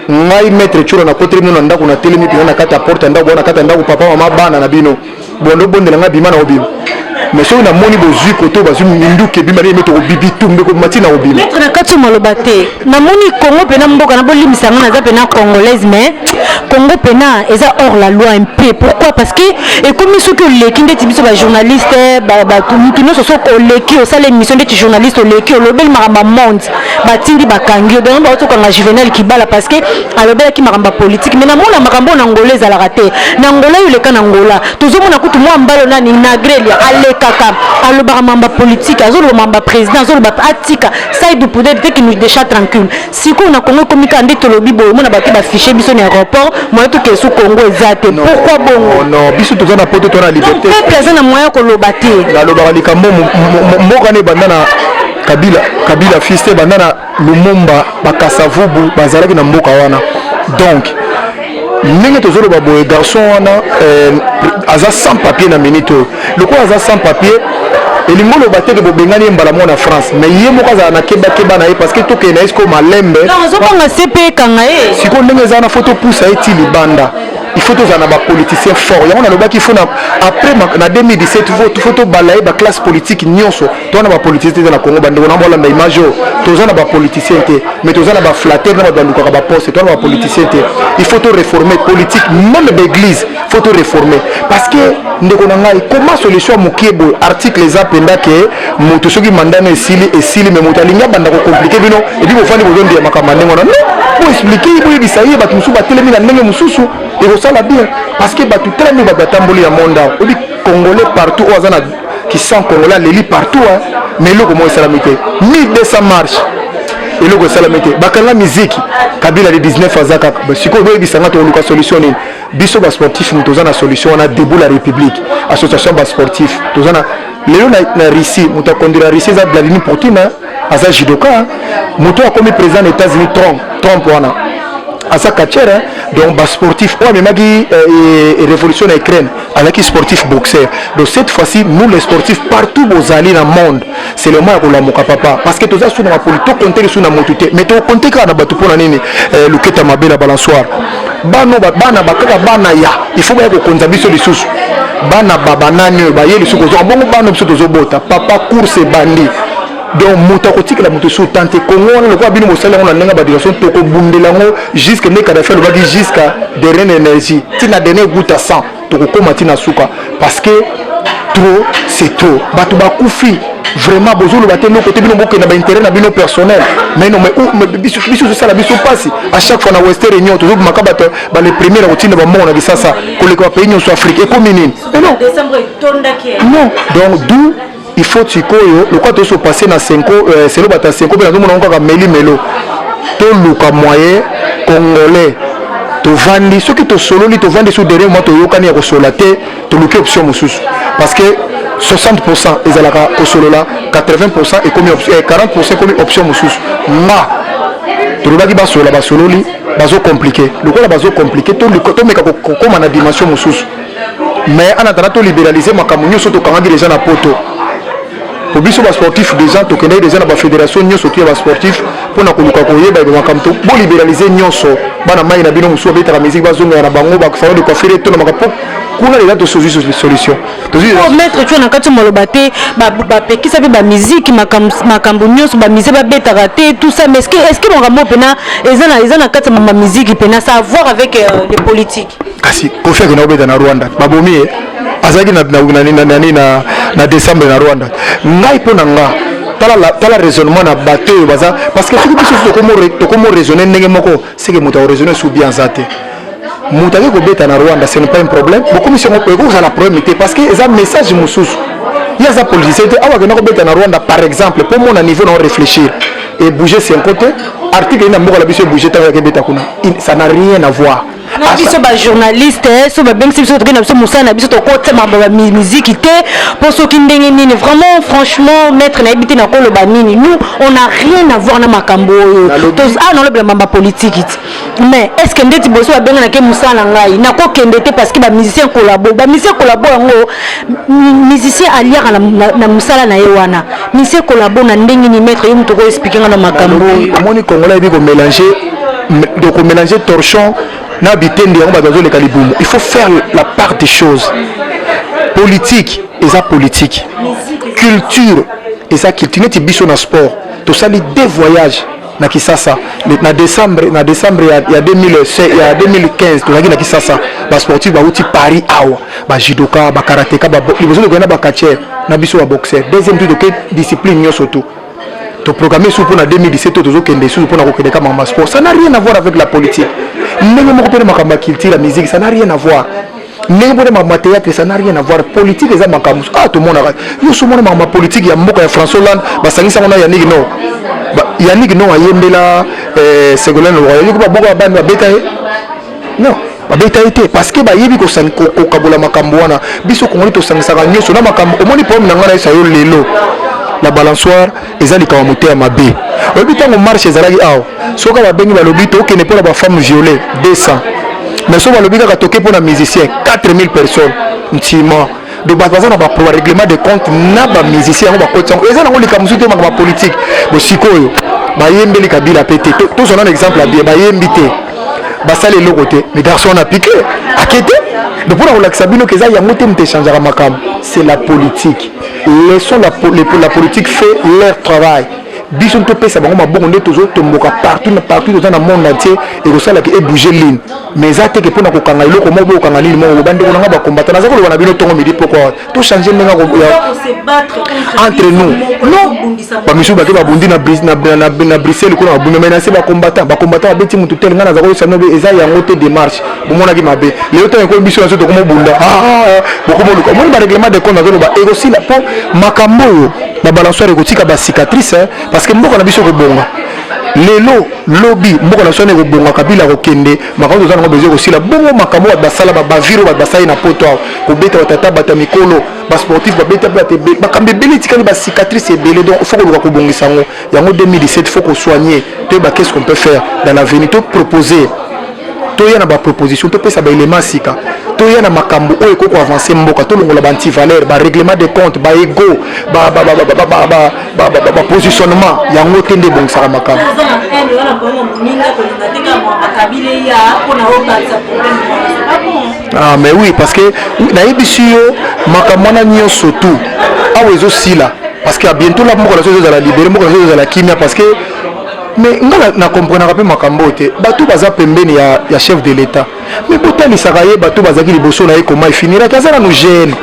ngai maître tshura na kotelemi no na ndako na telemi pena na kati ya porte ya ndako bona kati ya ndako papa mama bana na bino bondo bondela nga bima na obima mais soki namoni bozwi koto bazwi minduki ebima ne emeto kobibi tumbe komati na obima maître na kati maloba te namoni Congo pena mboka na bolimisa nga naza pena congolaise mais Congo pena eza hors la loi un peu pourquoi parce que ekomi soki oleki ndeti biso bajournaliste mutu nyonso soki oleki osala émission ndeti journaliste oleki olobeli makambo monde batindi bakangi yo donc baotokanga Juvenal Kibala parce que alobelaki makambo politique mais namona makambo na Angola ezalaka te na Angola yo leka na Angola tozomona kutu mwa mbalo nani Nagrelia alekaka alobaka mamba politique azoloba mamba président azoloba atika Saïdou Pouderi te qui nous décha tranquille siko na Congo komika nde tolobi boye mona bato bafiche biso na aéroport moyen to kesu Congo ezate pourquoi bongo non biso toza na poto to na liberté peuple aza na moyen koloba te nalobaka likambo mboka ne banda na Kabila fils te banda na Lumumba bakasavubu bazalaki na mboka wana donc ndenge tozoloba boye garçon wana aza sans papier na minute oyo lokola aza sans papier elingo loba teke bobengani ye mbala mo na France mais ye moko azala na kebakeba na ye parce que tokende na ye siko malembe azokanga sepe ekanga ye siko ndenge eza na fo topusa ye ti libanda il faut tozala na bapoliticien fort yango nalobaki il faut après na 2017 faut tobala ye baclasse politique nyonso toza na bapoliticien te eza na Congo bandeko na bolanda image oyo toza na bapoliticien te mais toza na baflater na bato balukaka baposte toza na bapoliticien te il faut toréformer politique même d'église faut toréformer parce que ndeko na ngai comment solution ya mokie boye article eza mpenza ke moto soki mandano esili mais moto alingi abanda kocomplike bino epi bofandi bozondiyamaka mandenge wana non boexplike boyebisa ye bato mosusu batelemi na ndenge mosusu ekosala bien parce que bato telemi bato batamboli ya monde awa oyebi congolais partout oyo aza na qui sent congolais aleli partout mais eloko moko esalami te 1200 marche eloko esalami te bakanga musique kabila le 19 aza kaka sikoyo boyebisanga toluka solution nini biso basportif toza na solution wana debout la république association basportif toza na lelo na Russie moto akondira Russie eza Vladimir Poutine aza judoka moto akomi président des États-Unis Trump wana aza kachere donc basportif oyo amemaki révolution na Ukraine azalaki sportif boxeur donc cette fois-ci nous les sportifs partout bozali na monde c'est le moment ya kolamuka papa parce que toza suna mapoli tokonteke suna motu te mais tokonte kaka na bato mpona nini luketa mabe na balansoire bana bakaka bana ya il faut baya kokonza biso lisusu bana babanani oyo baye lisusu kozwa bongo bana biso tozobota papa course ebandi donc moto akotikela moto so tante kongo wana lokola bino mosala yango na ndenge badiration tokobundela yango jusque nde kadafi alobaki jusqu'à dernière énergie tina dernier goutte à sang tokokoma tina suka parce que trop c'est trop bato bakufi vraiment bozoloba te loko te bino bokenda baintérêt na bino personnel mais non mais biso tosala biso mpasi à chaque fois na western union tozobimaka bato bale premier akotinda bamongo na kisasa koleka bapays nyonso afrique ekomi nini non donc d'où il faut sikoyo lokola toso passé na 5 selo bata 5 mpe nazomona ngo kaka melo toluka moyen congolais tovandi soki tosololi tovandi so derrière moi toyokani ya kosola te toluki option mosusu parce que 60% ezalaka kosolola 80% ekomi 40% ekomi option mosusu nga tolobaki basola basololi bazocomplike lokola bazocomplike tomeka kokoma na dimension mosusu mais en attendant tolibéraliser makambo nyonso tokangaki déjà na poto po biso basportif déjà tokendaki déjà na bafédération nyonso tu ya basportif mpona koluka koyeba makambo bolibéraliser nyonso bana mai na bino mosusu babetaka musique bazongela na bango bakofanga de coiffure to na makapo kuna eza tosozwi solution maître tu na kati moloba te bapekisa mpe bamusike makambo nyonso bamusike babetaka te tout ça mais est-ce que makambo mpena eza na kati ya bamusike mpena ça a voir avec les politiques kasi kofi akenda kobeta na Rwanda babomi ye azalaki na décembre na Rwanda ngai mpo na nga tala raisonnement na bato oyo baza parce que soki biso tokomo raisonner ndenge moko seke moto akoraisonner sous bien aza te moto ake kobeta na Rwanda ce n'est pas un problème bokomisi yango ekozala problème te parce que eza message mosusu ye aza politicien te awa akenda kobeta na Rwanda par exemple mpo mona niveau na réfléchir et bouger c'est un côté article ina mboka la biso bouger tango yakebeta kuna ça n'a rien à voir na biso bajournaliste so babengisi biso tokenda biso mosala na biso tokotema bamiziki te mpo soki ndenge nini vraiment franchement maître nayebi te nakoloba nini nous on n'a rien à voir na makambo oyo nalobela mamba politique iti mais est ce que ndeti boso babenganake mosala na ngai nakokende te parce que bamusicien kolabo yango musicien aliaka na mosala na ye wana musicien kolabo na ndenge nini maître ye moto koexplike nga na makambo oyo amoni congolais yebi komélanger torchon na bitende yango bato bazoleka libumu il faut faire la part des choses politique eza politique culture eza culture neti biso na sport tosali deux voyages na Kisasa na décembre ya 2015 tozalaki na Kisasa basportif bauti Paris awa bajudoka bakarateka liboso tokoyena bakacher na biso baboxer deuxième tour toke discipline nyonso tu toprogramme sous pour 2017 tozokende sous pour nakokende kama ma sport ça n'a rien à voir avec la politique ndenge moko pene makamba culture la musique ça n'a rien à voir ndenge pene makamba théâtre ça n'a rien à voir politique eza makambo tout le monde yo somona makamba politique ya mboka ya François Hollande basangisa ngona Yannick no ayembela Ségolène Royal yo ba bongo ba beta non babeta été parce que bayebi kokabola makambo wana biso kongoli tosangisaka nyonso na makambo omoni problème na ngana esa yo lelo la balançoire eza likawa mote ya mabe oyebi ntango marche ezalaki awa soki babengi balobi tokende mpona bafemme violée 200 mais so balobi kaka toke mpona musicien 4000 personnes ntima donc bato baza na barèglement de compte na bamusicien yango bakoti yango eza nango likambo mosusu te makama politique bosikoyo bayembeli kabila mpe te tozona na exemple ya bie bayembi te basali eloko te mais garçon on a piqué akete donc mpona kolakisa bino keza yango te moto echangeaka makambo c'est la politique laissons la politique fait leur travail biso topesa bango mabongo nde tozotomboka partout toza na monde entier ekosalaki ebouge ligne mais eza teke mpona kokanga eloko moko bokokanga ligne moko bandeko nanga bakombata naza koloba na bino ntongo midi pokwa tochange ndenge entre nous non bamisu bake babundi na Bruxelles kuna babundi mais nase bakombata babeti mutu tele nga naza koyesa nobe eza yango te démarche bomonaki mabe lelo ntango ekoyi biso naso tokomobunda bokomoluka omoni barèglement de compte nazoloba ekosila mpo makambo oyo na balansoire ekotika basicatrice parce que mboka na biso kobonga lelo lobby mboka na sone kobonga kabila kokende makambo tozana besoin kosila bongo makambo basala baviro basali na poto kobeta batata bata mikolo basportif babeta makambo ebele etikali basicatrice ebele donc il faut koluka kobongisa yango yango 2017 il faut kosoigner toyeba qu'est-ce qu'on peut faire dans l'avenir to proposer toya na baproposition topesa baélément sika toya na makambo oyo ekoko avancer mboka tolongola bantivaleur barèglement de compte baego bapositionnement yango te nde ebongisaka makambo. Ah mais oui parce que nayebisi yo makambo wana nyonso tu awa ezosila parce que bientôt la mboka na so ezala libéré mboka na so ezala kimia parce que mais nga na comprendre pe makambo te bato baza pembeni ya chef de l'état mais botalisaka ye bato bazaki liboso na ye comment finira kaza na nous gêne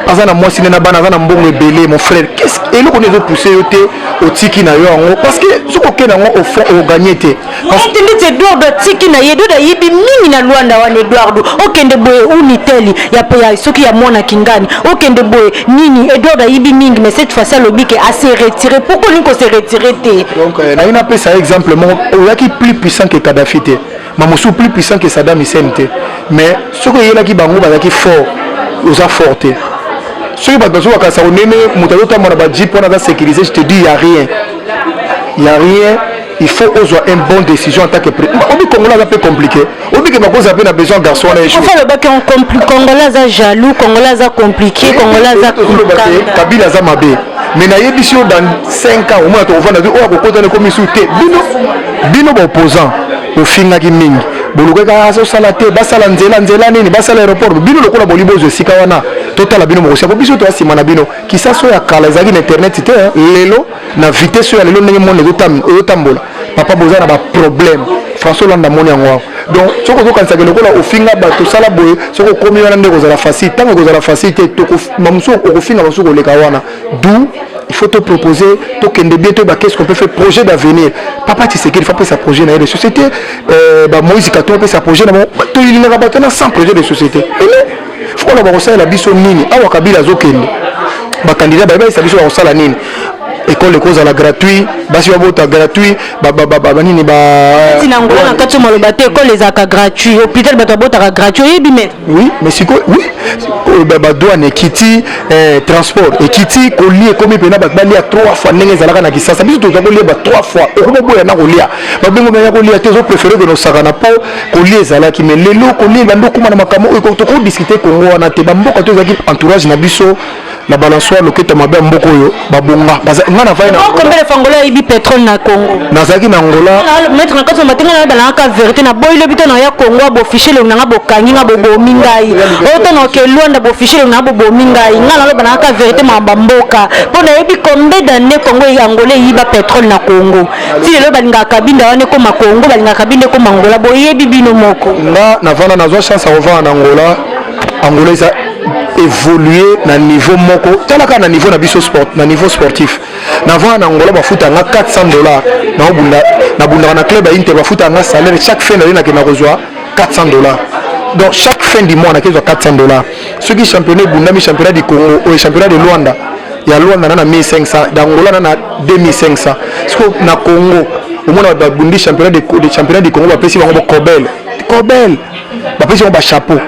aza na mwasi na bana aza na mbongo ebele mon frère qu'est-ce eloko ne pousser yo te otiki na yo yango parce que soko ke na ngo au fond au gagner te parce que ndite Eduardo tiki na ye do da yibi mingi na Luanda wana Eduardo okende boye uniteli ya soki ya mwana kingani okende boye nini Eduardo yibi mingi mais cette fois ça lobike a se retirer pourquoi niko se retirer te donc na ina pesa exemple mon oyaki plus puissant que Kadhafi te mamosu plus puissant que Saddam Hussein te mais soko yelaki bango bazaki fort oza fort te ceux qui sont à Saonene, sécurisé, je te dis, il n'y a rien. Il n'y a rien. Il faut avoir une bonne décision en tant que président. On dit que Congolais est un peu compliqué. On dit que Congolais a besoin de garçons. Enfin, le bac est Congolais est jaloux, Congolais est compliqué, Congolais est compliqué. Kabila est mabé. Mais dans 5 ans, au moins, on va dire, oh, on comme sous thé. Bino opposant au final qui ming. Bolugaka asala te basala nzela nini basala aéroport bino lokola bolibozo sika wana total bino mokosia ko biso to asima na bino kisaso ya kala ezaki na internet te lelo na vitesse ya lelo ndenge monde ezotambola papa boza na ba problème François Hollande moni yango donc soko kokanisa ke lokola ofinga bato sala boye soko komi wana ndeko za la facile tango ko za la facilité to mamuso okofinga basuko leka wana d'où il faut te proposer to kende bien to ba qu'est-ce qu'on peut faire projet d'avenir papa tu sais qu'il faut faire sa projet na les sociétés Moïse Kato peut sa projet na to il n'a pas tena sans projet de société faut qu'on va ça la biso nini awa kabila zokende ba candidat ba sa biso ça la nini école de cause à la gratuit basi wa bota gratuit nini ba tinangola na kati maloba te école les aka gratuit hôpital bato bota gratuit bime oui mais siko oui ba douane ekiti transport ekiti kolie komi pena ba lia 3 fois ndenge zalaka na kisasa biso to kolie ba 3 fois okomo boya na kolia ba bengo ba kolia te zo préférer que no sakana po kolie zalaki mais lelo kolie bando kuma na makamo to ko discuter kongo wana te ba mboka to zaki entourage na biso la balançoire loketa mabe mboko yo babonga ngana vai na combien de fangola ibi pétrole na Congo nazaki na Angola mettre na kaso matinga na bala ka vérité na boyle bito na ya Congo bo fichele na nga bo kangi nga bo mingai oto no ke Luanda bo fichele na bo mingai ngala lo bana ka vérité mamba mboka pona ebi combien d'années Congo et Angola iba pétrole na Congo ti le balinga kabinda wane ko Congo balinga kabinde ko Angola bo yebi bino moko na vana na zo chance à revoir en Angola ça évoluer na niveau moko talaka na niveau na biso sport na niveau sportif na vana na Angola bafuta nga $400 na bunda na club à Inter bafuta nga salaire chaque fin d'année na ke na reçoit $400 donc chaque fin du mois na ke $400 ceux qui championnat bunda championnat du Congo ou championnat de Luanda ya Luanda na 1500 d'Angola na 2500 parce que na Congo au moins na bundi championnat de championnat du Congo ba pesi bango Kobel ba pesi ba chapeau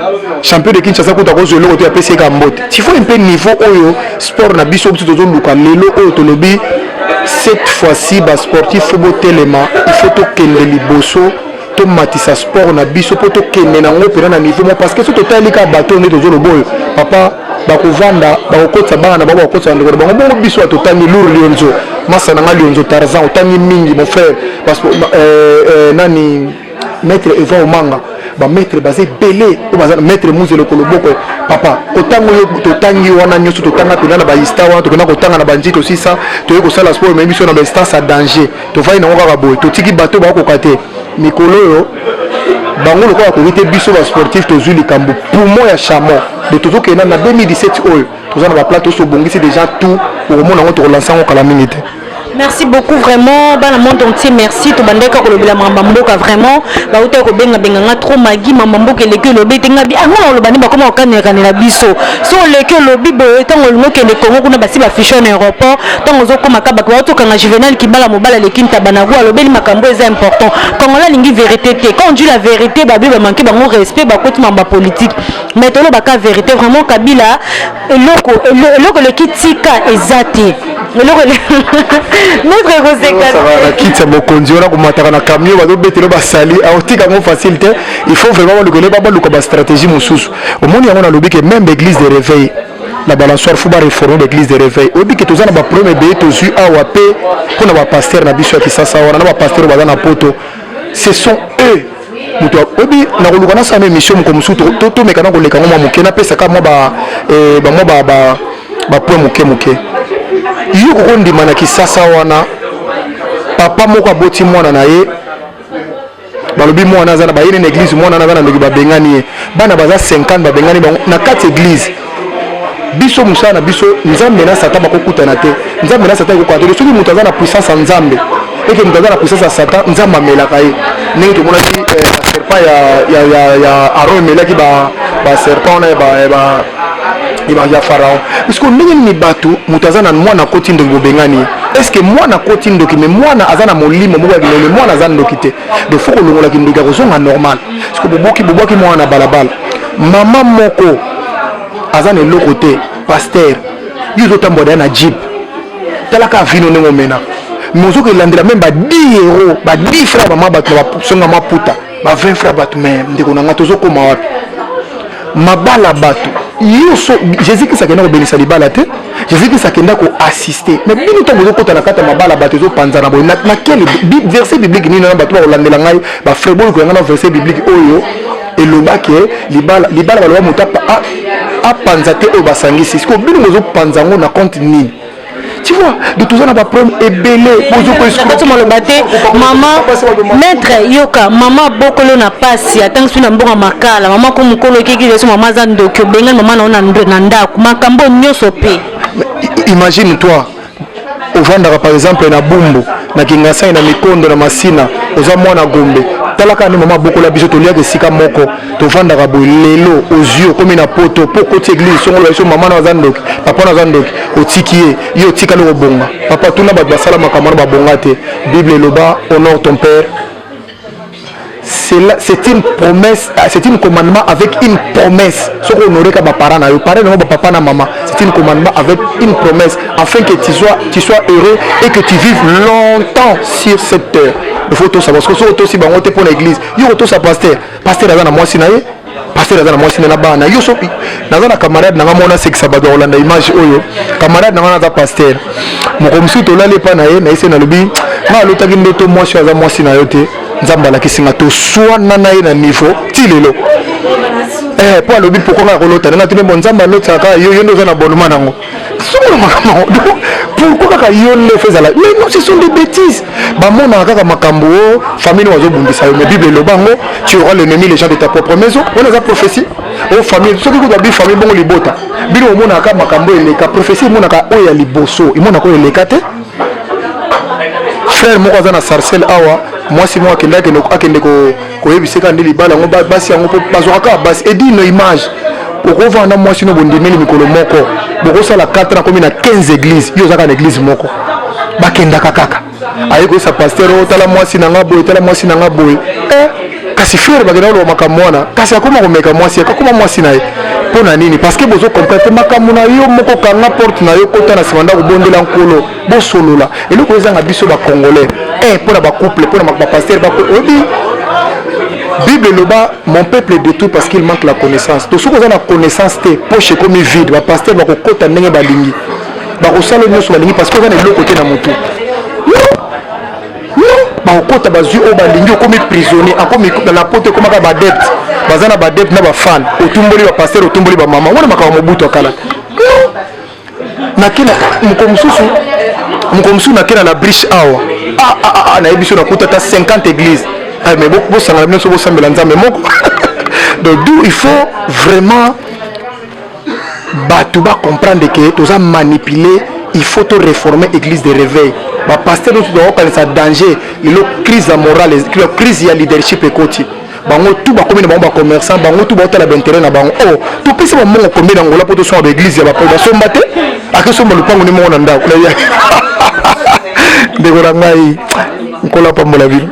champion de Kinshasa ko tako zo loko to apesi ka mbote il faut un peu niveau oyo sport na biso to zo luka lelo oyo to lobi cette fois-ci ba sportif faut botelema il faut to kende liboso to matisa sport na biso po to kende na ngo pena na niveau parce que so to talika bato ne to zo lobo papa bakovanda bakokotsa bana bakokotsa ndeko bango bongo biso atotangi lourd Lionzo masana nga Lionzo Tarzan otangi mingi mon frère parce que nani maître Eva Omanga ba maître basé belé o bazana maître Muzelo Koloboko papa otango to tangi wana nyoso to tanga pena na ba histoire to kona ko tanga na banjito 600 to yeko sala sport mais biso na ba instance à danger to vai na ngaka boy to tiki bato ba ko kate mikolo yo bango lokola ko vite biso ba sportif to zuli kambu poumon ya chamo de to kena na 2017 oyo to zana ba plateau so bongisi déjà tout au moment on to lancer en kala minute Merci beaucoup vraiment dans le monde entier merci to bandeka ko lobela mboka vraiment ba uta ko benga trop magi mboka leke lobi tenga bi angona lobani ba koma okanya na biso so leke lobi bo tango ngoke le Congo kuna basi ba fiche en aéroport tango zo koma ka ba to kanga Juvenal Kibala mobala lekinta banagwa lobeli makambo eza important quand la lingi vérité te quand on dit la vérité ba bi ba manquer bango respect ba koti mamba politique mais tolo ba ka vérité vraiment Kabila eloko le kitika ezati notre conséquence mokonzi wana komataka na camion bazobetelo basali aotika ngo facilité il faut vraiment le connaître pas le stratégie mosusu omoni yango na lobi que même l'église de réveil la balançoire faut ba réformer l'église de réveil obi que tozana ba premier be tozu awa pe kuna ba pasteur na biso ya kisasa wana na ba pasteur bazana poto ce sont eux muto obi na koluka na sa mission ko musuto to mekana ko leka ngoma mukena pesa ka mo ba point muke yo ko ndima na kisasa wana papa moko aboti mwana na ye balobi mwana azana ba yene na église mwana azana ndoki babengani ye bana baza 50 babengani bango na kati église biso musana biso nzambe na satan bakokutana te nzambe na satan kokutana te soki mutu aza na puissance ya nzambe eke mutu aza na puissance ya satan nzambe amelaka ye ndenge tomonaki serpent ya aron emelaki baserpent wana ya pharaon parce que ndenge nini bato mutu aza na mwana koti ndoki bobengani ye est ce que mwana koti ndoki me mwana aza na molimo moko ya kinole mwana aza ndoki te donc faut kolongolaki ndoki akozonga normal parce que bobwaki mwana na balabala mama moko aza na eloko te pasteur yo ozotambola na jeep talaka vino ndenge omena mais ozoki elandela même ba 10 euros ba 10 francs mama bato na basonga maputa ba 20 francs bato me ndeko na nga tozokoma wapi mabala bato yoso Jésus-Christ akenda kobelisa libala te Jésus-Christ akenda koassiste mais bino ntango ozokota na kati ya mabala bato ezopanzana boye na quel verset biblique nini na bato bakolandela ngai bafrère boyo koyanga na verset biblique oyo elobaki libala baloba moto apanza te oyo basangisi siko bino bozopanza yango na compte nini tu vois de tout ça na ba problème ebele maman maître yoka maman bokolo na pasi atangi na mbonga makala maman ko mukolo kiki leso maman za ndoki benga maman na ndako makambo nyoso pe imagine toi ovandaka par exemple na bumbu na kingasai na mikondo na masina oza mwana gombe talaka ni mama bokola biso toliaka esika moko tovandaka boye lelo ozio komi na poto po koti église songolo biso mama na azandoki papa na azandoki otiki ye yo otikali kobonga papa tuna bato basala makambo na babonga te bible eloba honore ton père c'est une promesse, c'est un commandement avec une promesse. Ce qu'on aurait qu'à parents, papa na maman, c'est un commandement avec une promesse, afin que tu sois heureux et que tu vives longtemps sur cette terre. Il faut tout savoir. Parce que si tu aussi pour l'église, il y a tout ça pasteur. Pasteur a moi sinaye, pasteur a moi sinaye na bana. Yo sopi, na na camarade na mona sexe sabado Hollande image oyo. Camarade na na pasteur. Mo comme si to la le pa na ye na ise na lobi, ma lotaki ndoto moi si aza moi sinaye te. Nzamba la kisinga to soit nana ye na niveau tilelo po alobi pourquoi kolota na tene bon nzamba lota ka yo ndo na bonnement nango solo makambo pourquoi ka yo le fait ça mais non ce sont des bêtises ba mona kaka makambo famille wazo bundisa yo mais bible lobango tu auras l'ennemi les gens de ta propre maison on a prophétie o famille ce que vous avez famille bon libota bino mona ka makambo eleka prophétie mona ka oya liboso imona ko eleka te frère moko azana sarcel awa moi si moi akende ko yebiseka ndi libala ngo basi yango bazwaka basi edi no image okovanda moi sino bondimeli mikolo moko bokosala 4 ans comme na 15 églises yo zaka na église moko bakenda kaka ayi ko sa pasteur otala moi si nanga boy tala moi si nanga boy kasi frère bagenda lo makamwana kasi akoma komeka moi si akoma moi si naye pona nini parce que bozo comprendre makamuna yo moko kanga porte na yo kota na simanda ko bondela nkolo bo solola eloko ezanga biso ba congolais pona ba couple pona ba pasteur ba obi Bible loba mon peuple est détruit parce qu'il manque la connaissance. Donc ce qu'on a la connaissance te poche comme vide ba pasteur ba ko kota ndenge ba lingi ba ko sala nyoso ba lingi parce que on est le côté na moto bakota bazui o balingi okomi prisonnier akomi na la pote koma ka badepte bazana badepte na bafan otumboli ba pasteur otumboli ba mama wana makaba mobutu akala nakena mukomsusu nakena na briche awa na ebiso nakuta ta 50 églises mais beaucoup sangala biso bo sambela nzambe moko donc d'où il faut vraiment batu ba comprendre que toza manipuler il faut to réformer église de réveil bapaster nyonso tokokanisa danger lelo crise ya morale crise ya leadership ekoti bango tu bakomi na bango bacommerçant bango tu baotala baintérêt na bango o topesi bamongo kombi na ngola mpo tosomba baeglise ya bapai basomba te akesomba lupango ni mongo na ndako ndeko na ngai nkola pambola bino.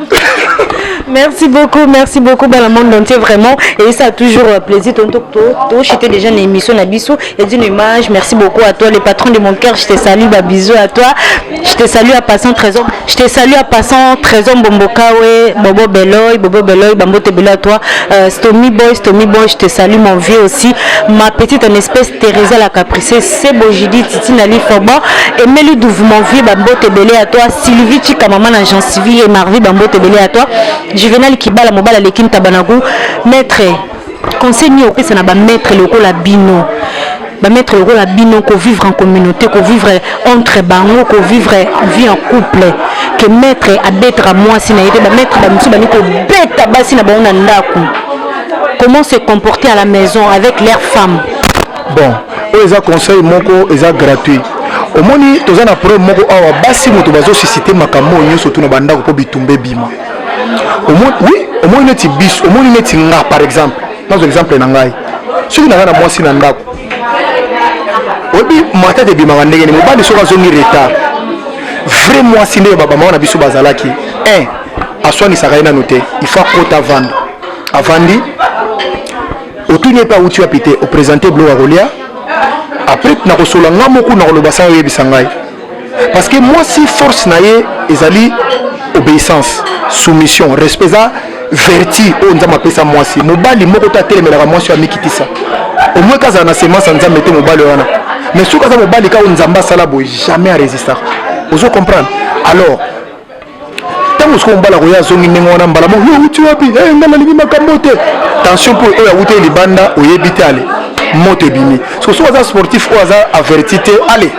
Merci beaucoup dans le monde entier vraiment et ça a toujours plaisir j'étais déjà une émission Nabiso et d'une image. Merci beaucoup à toi les patrons de mon cœur, je te salue, bisous à toi, je te salue à passant Trésor, Bombokawe, Bobo Beloy, Bambote Beloy à toi, Stomy Boy, je te salue mon vieux aussi, ma petite en espèce Teresa la capricée, c'est Bojidi, Titi Nali Forba, et Melu Douv mon vieux Bambote Beloy à toi, Sylvie Chika maman Jean Sylvie et Marvi Bambote Beloy à toi. Juvenal Kibala Mobala Lekin Tabanagu maître conseil ni opesa na ba maître loko la bino ba maître loko la bino ko vivre en communauté ko vivre entre bango ko vivre vie en couple que maître à d'être à moi si na été ba maître ba musu ba ni ko beta basi na ba ona ndaku comment se comporter à la maison avec leurs femmes. Bon eza conseil moko eza gratuit omoni toza na problème moko awa basi moto bazo susciter makambo nyonso tuna bandako po bitumbe bima. Oui, au moins une bis, au moins une tinga par exemple. Dans l'exemple nangai. Si vous n'avez pas moi si nandako. Obi mata de bima ndenge ni mobali soka zongi retard. Vraiment si ne baba mwana biso bazalaki. Aswani sakaina noté, il faut kota vendre. Avandi otunye pa uti apité au présenter blo à Rolia. Après na kosola ngamoku na koloba sa yebi sangai. Parce que moi si force naie ezali obéissance, soumission, respect, vertu, on a appelé ça moi si. Mobali, moko ta télé, mais la moi si a mikiti ça. Au moins quand on a sémence, on a mis mobali wana. Mais si on a mobali quand on zamba salabo, jamais à résister. Vous comprenez? Alors, tant que on bala roya zongi nengona mbala mo, yo tu wapi? Ngala lingi makambote. Attention pour eux à outer les bandes ou yebite aller. Mote bimi. So so as sportif ou as avertité, allez.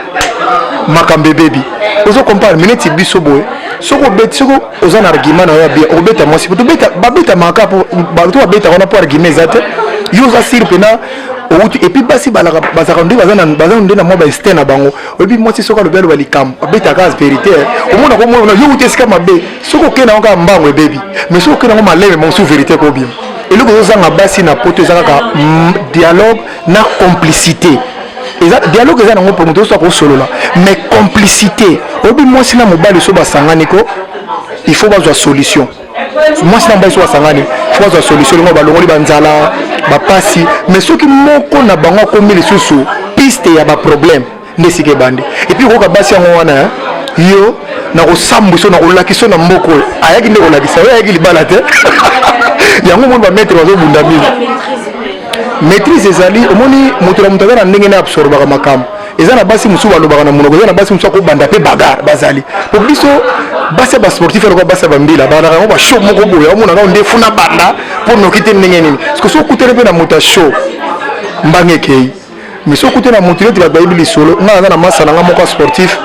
Makambe baby. Vous comprenez? Minute biso boy. Soko beti soko oza na argument na yo bien obeta moi si to beta babeta maka pour bato babeta on a pour argument zate yo za sir pena outi et puis basi balaka bazaka ndi bazana na mo ba stena bango et puis moi si soko le belo balikam babeta ka vérité au monde ko mo yo outi ska mabe soko kena onka mbango baby mais soko kena ngoma leve mon sous vérité ko bien et le ko zanga basi na poto zaka dialogue na complicité. Dialogue eza nango pour moto so ko solo là mais complicité obi moi sina mobali so basangani ko il faut bazwa solution moi sina mobali so basangani faut bazwa solution ngo balongoli banzala bapasi mais soki moko na bango ko mili susu piste ya ba problème ndesike bande et puis ko ka basi yango wana yo na ko sambu so na ko lakiso na mboko ayaki ndeko lakisa yo ayaki libala te yango mo ba mettre bazo bunda mili maîtrise ezali omoni moto na mutaka na ndenge na absorba ka makam ezana basi musu balobaka na monoko ezana basi musu ko banda pe bagar bazali po biso basi ba sportif ko basi ba mbila bana ko ba show moko boya omona ka nde funa banda pour nokite ndenge nini parce que so kutere pe na muta show mbange kei mais so kutere na moto yote ba bible solo nga na masala nga moko sportif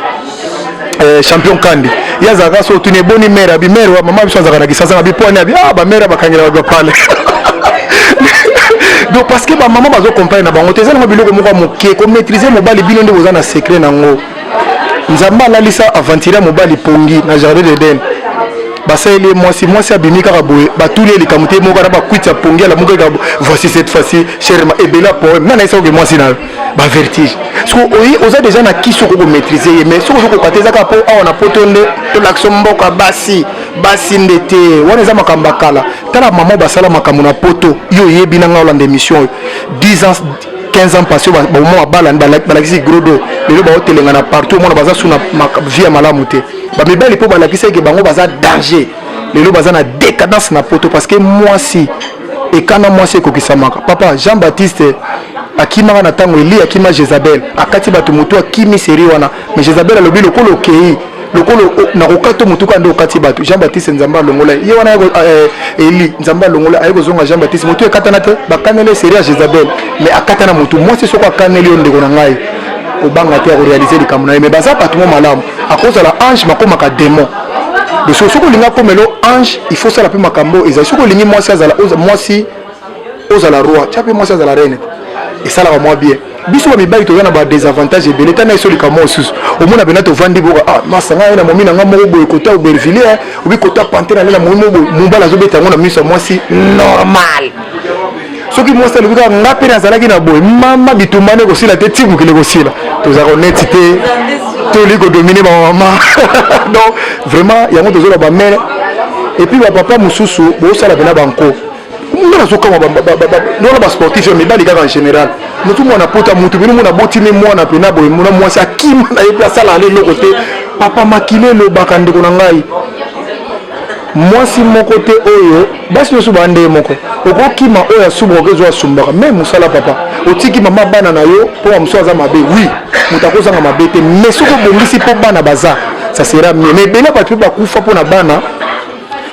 champion kandi yazaka so tune boni mère abi mère wa mama biso zaka na kisasa na biponi abi ba mère bakangela ba pale. Donc parce que maman bazo comprendre na bango tezana biloko moko moke ko maîtriser mobali bino nde bozana secret nango nzamba la lisa aventurer mobali pongi na jardin d'Eden basele moi si abimi kaka boye batuli les kamuté moko ba kwitsa pongi la moko voici cette fois-ci chèrement et bela poème nana ça que moi si na ba vertige parce que oui oza déjà na kiso ko maîtriser mais so ko pateza ka po na potonde to l'action mboka basi ndete wana za makamba kala tala maman basala makambo na poto yo yebina nga olanda émission 10 ans 15 ans passé ba moment bala balakisi grodo lelo ba hotelenga na partout mona baza suna vie malamu te ba mibali po balakisi ke bango baza danger lelo baza na décadence na poto parce que moi si et kana moi si kokisamaka papa Jean-Baptiste akimaka na tango Eli akima Jezabel akati batu mutu akimi seri wana mais Jezabel alobi lokolo kei lokolo na kokato mutuka ndo kati batu Jean-Baptiste nzamba longola ye wana Eli nzamba longola ayeko zonga Jean-Baptiste mutu ekatana te bakanele seri ya Jezabel mais akatana mutu moi c'est soko akaneli yo ndeko na ngai obanga te ko réaliser likambo na ye mais baza patumo malamu à cause de la ange makoma ka démon de soko linga komelo ange il faut ça la pe makambo ezali soko lingi moi si azala moi si ozala roi tu peux moi si azala reine et ça là moi bien biso ba mibali to yana ba désavantage ebele tana iso likamo osusu omona bena to vandi boka ah masanga na momi na nga moko boye kota Aubervilliers obi kota Panthère na momi moko mumbala zo beta ngona miso mwasi normal soki mwasi le bika ngape na zalaki na boye mama bitumane ko sila te tibu kile ko sila to za honnête te to liko dominer ba mama donc vraiment yango to zo ba mère et puis ba papa mususu bo sala bena banko mwana zo kama non ba sportif mais ba en général mutu mwana pota mutu bino mwana botime mwana pena boye mwana mwasi akima na ye place ala le côté papa makile le bakande ko na ngai mwasi moko te oyo basi yosu bande moko okokima oyo asubo okezo asumbaka même musala papa otiki mama bana na yo po amso aza mabe oui mutakoza nga mabe te mais soko bongisi po bana baza ça sera mieux mais bela ba tuba kufa po na bana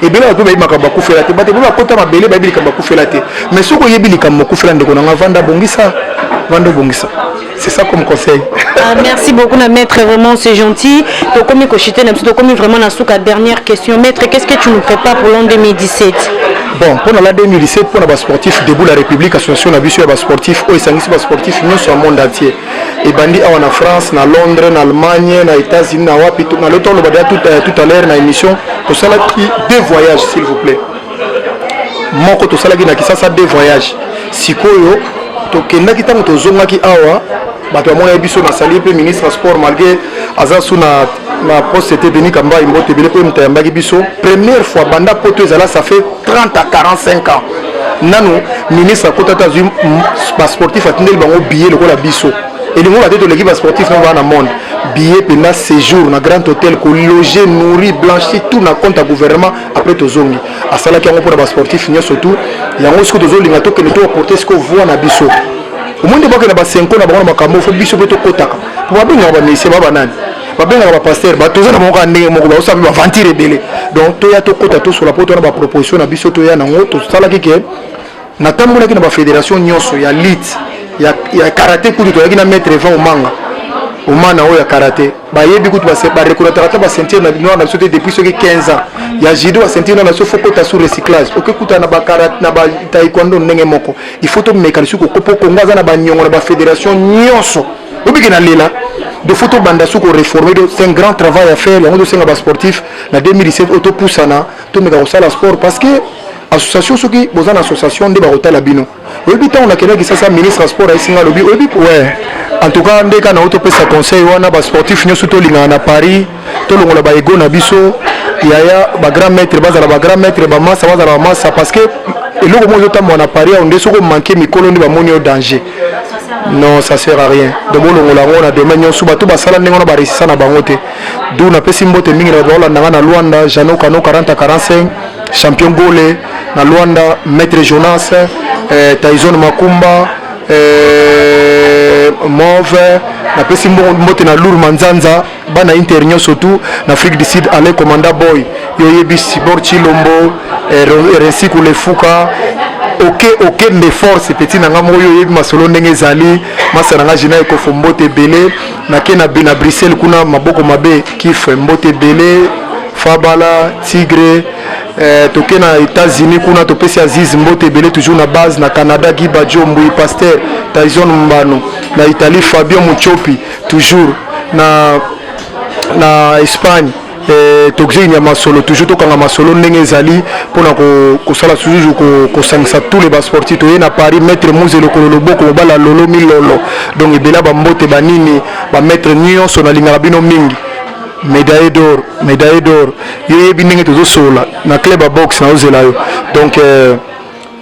et bien là tu vas y manger beaucoup faire la tête, tu vas porter ma belle, baby comme beaucoup faire la tête. Mais ce que y est bien comme beaucoup faire la tête, on a vendre bongisa, c'est ça comme conseil. Merci beaucoup, maître, vraiment c'est gentil. Donc comme cochité, comme vraiment la souka dernière question, maître, qu'est-ce que tu nous prépares pour l'an 2017? Bon, pour l'an 2017, pour les sportifs debout la République, association la vision des sportifs, oh, ils sont sportifs nous sur le monde entier. Et bandi en France, na Londres, en Allemagne, na États-Unis, na Wapi, na l'autre on va dire tout à l'heure na émission, tout ça là qui deux voyages s'il vous plaît. Mon côté tout ça là qui na qui ça deux voyages. Sikoyo, to kenda kita moto zonga ki awa, bato amona ebiso na sali pe ministre sport malgré azasu na poste était Denis Kamba imbote bele pe mtayamba ki biso. Première fois banda poto ezala ça fait 30 à 45 ans. Nano ministre kota tazu ba sportif atindel bango billet le ko la biso. Et le monde a dit de l'équipe sportive dans le monde. Billet pendant séjour dans grand hôtel, loger, nourrir, blanchir, tout dans compte à gouvernement après tout zongi. À cela qui a pour les sportifs, surtout, il y a un autre chose que nous devons porter ce qu'on voit dans biso. Au monde de que 5 ans, on a un faut biso pour kotaka. Pour bien on va laisser ba banane. Ba bien on va passer, ba tous na monga ndenge moko ba sabi ba ventir rebelle. Donc to ya to kota to sur la poto na ba proposition na biso to ya na ngoto sala ki ke na tambola ki na ba fédération nyoso ya lit. Il y a karaté pour tout le mettre devant au manga au mana o ya karaté ba yebi kutu ba reconnaître ba ceinture na bino na sauté depuis ce 15 ans il y a judo ba ceinture na so foko ta sur recyclage ok kuta na ba karaté na ba taekwondo ndenge moko il faut to mekalisu ko kopo kongo za na ba nyongo na ba fédération nyonso obiki na lela de photo banda su ko réformer c'est un grand travail à faire yango do senga ba sportif na 2017 auto poussana to meka ko sala sport parce que association soki boza na association de barota la bino oyebi ta on a kelaki ça ministre sport isinga lobi oyebi ouais en tout cas ndeka na auto pesa conseil wana ba sportif nyoso to linga na Paris to longola ba ego na biso yaya ba grand maître bazala ba grand maître ba massa bazala ba massa parce que eloko mo yota mo na Paris on ndeso ko manquer mikolo ndi ba moni au danger non ça sert à rien de mo longola ngona demain nyoso ba to ba sala ndengona ba resisa na bango te d'où na pesi mbote mingi na ba na na Luanda Jano Kano 40 à 45 champion Gole na Luanda maître Jonas Tyson Makumba Mauve na pesi mbote na Lour Manzanza bana internio surtout na Afrique du Sud ale commanda boy yoyebi Sibor Chilombo Rensi Kulefuka ok de force petit na ngamo yoyebi masolo ndenge zali masana nga jina ko fombote belé na kena bina Bruxelles kuna maboko mabe kif mbote belé Fabala Tigre toke na États-Unis kuna topesi Aziz Mbote belé toujours na base na Canada Guy Badjo Mbui Pasteur Tyson Mbano na Italie Fabio Muchopi toujours na Espagne tokje nya masolo toujours tokanga masolo ndenge ezali pona ko sala toujours ko sangisa tous les sportifs toye na Paris maître Muzelo Kololo Boko bala lolo milolo donc ebela ba mbote banini ba maître nyonso na linga bino mingi médaille d'or yebi ndenge tozo sola na club à boxe na ozela yo donc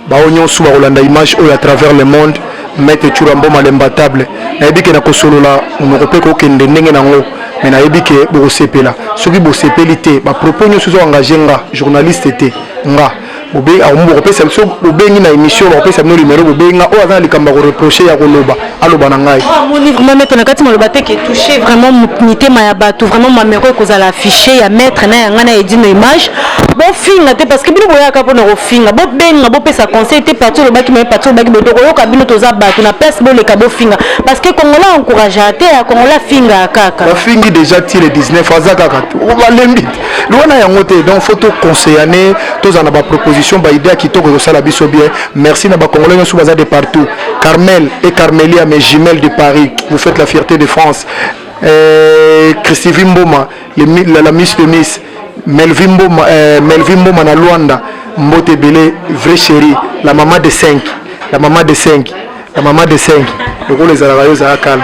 ba onyo suba kolanda image oyo à travers le monde maître Churambo Malembatable na yebi ke na kosolola on ko kende ndenge nango mais na yebi ke bo sepela soki bo sepelité ba propos nyo sozo engagé nga journaliste té nga bobe a umbo ko pesa so bobengi na émission ba pesa no numéro bobenga o azali kamba ko reprocher ya koloba aloba na ngai mon livre ma mettre na kati mo loba te ke toucher vraiment mopnité ma ya bato vraiment ma mère ko za la afficher ya mettre na nga na edino image bo finga te parce que bino boya ka pona ko finga bo benga bo pesa conseil te parti loba ki me parti loba ki bo ko yoka bino toza bato na place bo le ka bo finga parce que kongola encourager te ya kongola finga kaka ba fingi déjà tiré 19 azaka ka o ba lembi loana yango te donc faut to conseiller tous en ba proposition ba idée qui to ko sala biso bien merci na ba congolais sous bazar de partout Carmel et Carmelia mes jumelles de Paris vous faites la fierté de France Christy Mboma la Miss de Miss Melvin Mboma na Luanda Mbote Belé vraie chérie la maman de 5 donc les arabayos à calme.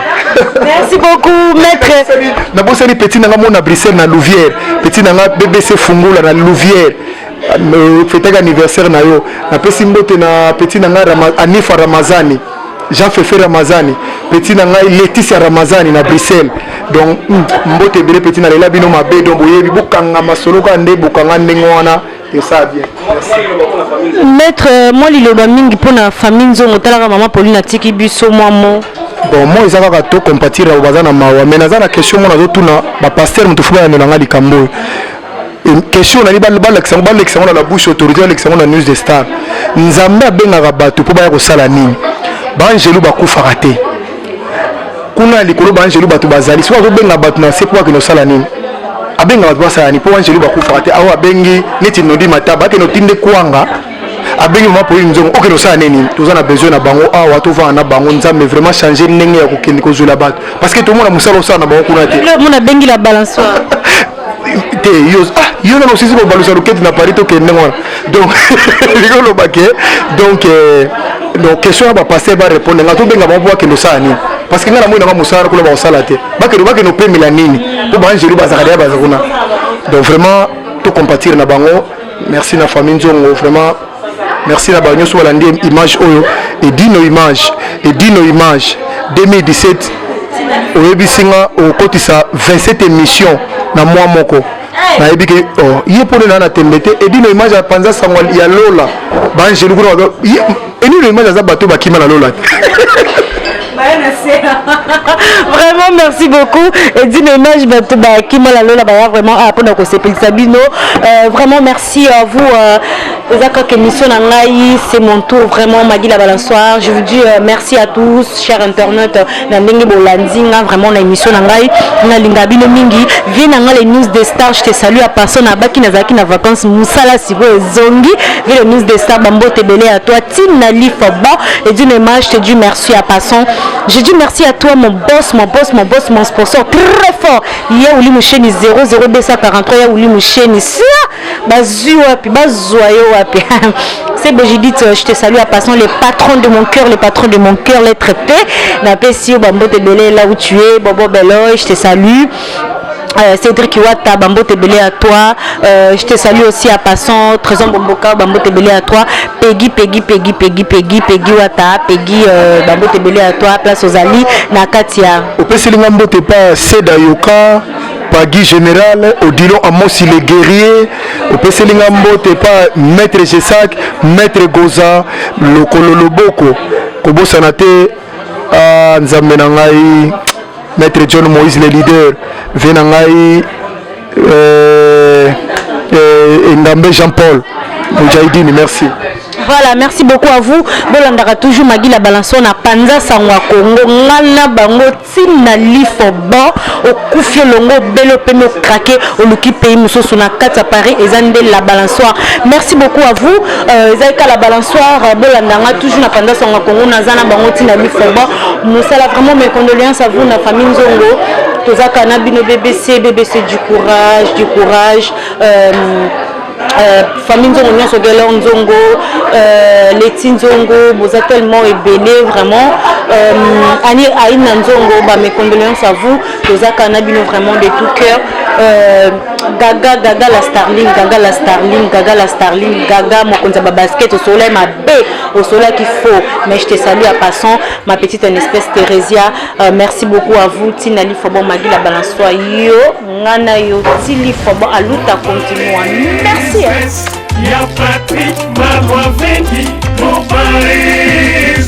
Merci beaucoup maître. Na bossa ni petit nanga mona Bruxelles na Louvière petit nanga BBC Fungula na Louvière fête anniversaire na yo na pesi mbote na petit nanga Anifa Ramazani Jean Fefe Ramazani petit nanga Laetitia Ramazani na Bruxelles donc mbote belé petit na lela bino mabe donc boyebi bukanga masolo ka nde bukanga ndengwana et ça bien. Maître moi liloba mingi pona famille nzongo talaka maman Pauline atiki biso mwamo. Bon moi ils avaient tout compatir au bazana mawa mais nazana question mona zo tuna ba pasteur mutufu ya nanga likambo. Une question na libal l'exemple na la bouche autorité l'exemple na news de star. Nzambe abenga bato po ba ko sala nini. Ba angelu ba kufaka te. Kuna likolo ba angelu bato bazali so benga bato na se po ko sala nini. Abenga bato basala ni po angelu ba kufaka te awa bengi neti nodi mataba ke no tinde kwanga. Abengi mama po nzongo okeno sala nini tozana besoin na bango awa to va na bango nzambe vraiment changer ndenge ya kokende ko zula bato parce que tout le monde a musala osala na bango kuna te. Le monde a bengi la balançoire. Te yo na aussi ko balançoire okete na Paris to kende ngona donc rigolo baké donc question ba passer ba répondre nga to benga ba bo kendo sala nini parce que ngala mo na musala ko ba osala te ba no pemela nini po ba ngelu ba zakada ba zakuna donc vraiment to compatir na bango merci na famille nzongo vraiment merci la bagno sur la image oyo et dino image 2017 oyebisinga okotisa 27 émissions na mois moko na yebike ye pone na tembete et dino image ya panza sangwa ya lola banjelu kuna et dino image za bato bakima na lola. Vraiment merci beaucoup et dis image qui m'a la lola vraiment pour nous Sabino vraiment merci à vous c'est mon tour vraiment Magui la balançoire je vous dis merci à tous chers internautes vraiment la émission na lingabino mingi viens les news des stars je te salue à personne à baki nazaki na vacances musala sibo zongi viens les news des stars bambote belé à toi Tina Lifoba et d'une image je te dis merci à passant. Je dis merci à toi mon boss, mon sponsor très fort. Hier Ouli Moucheni 00243 hier Ouli Moucheni ça bazu wapi bazoyo wapi. C'est bon, j'ai dit je te salue à passant les patrons de mon cœur, les traités. Na pesio bambote belé là où tu es, Bobo Bello, je te salue. Cédric Iwata, Bambo Tebele à toi. Je te salue aussi à passant. Trésor Bomboka, Bambo Tebele à toi. Peggy Wata, Peggy Bambo Tebele à toi. Place aux Ali, Nakatia. Au Pesselingambo te pas Seda Yoka, Pagui Général, Odilon Amos il est guerrier. Au Pesselingambo te pas Maître Gessak, Maître Goza, Lokolo Loboko, Kobo Sanate, Nzamenangai. Maître John Moïse le leader Venangai Ndambe Jean-Paul Moudjahidine merci. Voilà, merci beaucoup à vous. Bolandara toujours Magui la balançon na Panza Sangwa Congo ngana bango tina lifoba au kufio longo belo peno craqué au luki pays musoso na kata Paris et zande la balançoire. Merci beaucoup à vous. Zaika la balançoire bolandanga toujours na Panza Sangwa Congo na zana bango tina lifoba. Musala vraiment mes condoléances à vous na famille Nzongo. Tozaka na bino BBC du courage. Famille Nzongo Nyonso Gelo Nzongo Leti Nzongo vous êtes tellement ébélé vraiment Ani Aïna Nzongo mes condoléances à vous Tozaka Nabino vraiment de tout cœur Gaga la Starling Gaga mon konza basket au soleil ma baie au soleil qu'il faut mais je te salue à passant ma petite une espèce Thérésia merci beaucoup à vous Tinali Fobo Magui la balançoire yo ngana yo Tili Fobo aluta continue merci ya Patrick Marois Vendi mon Paris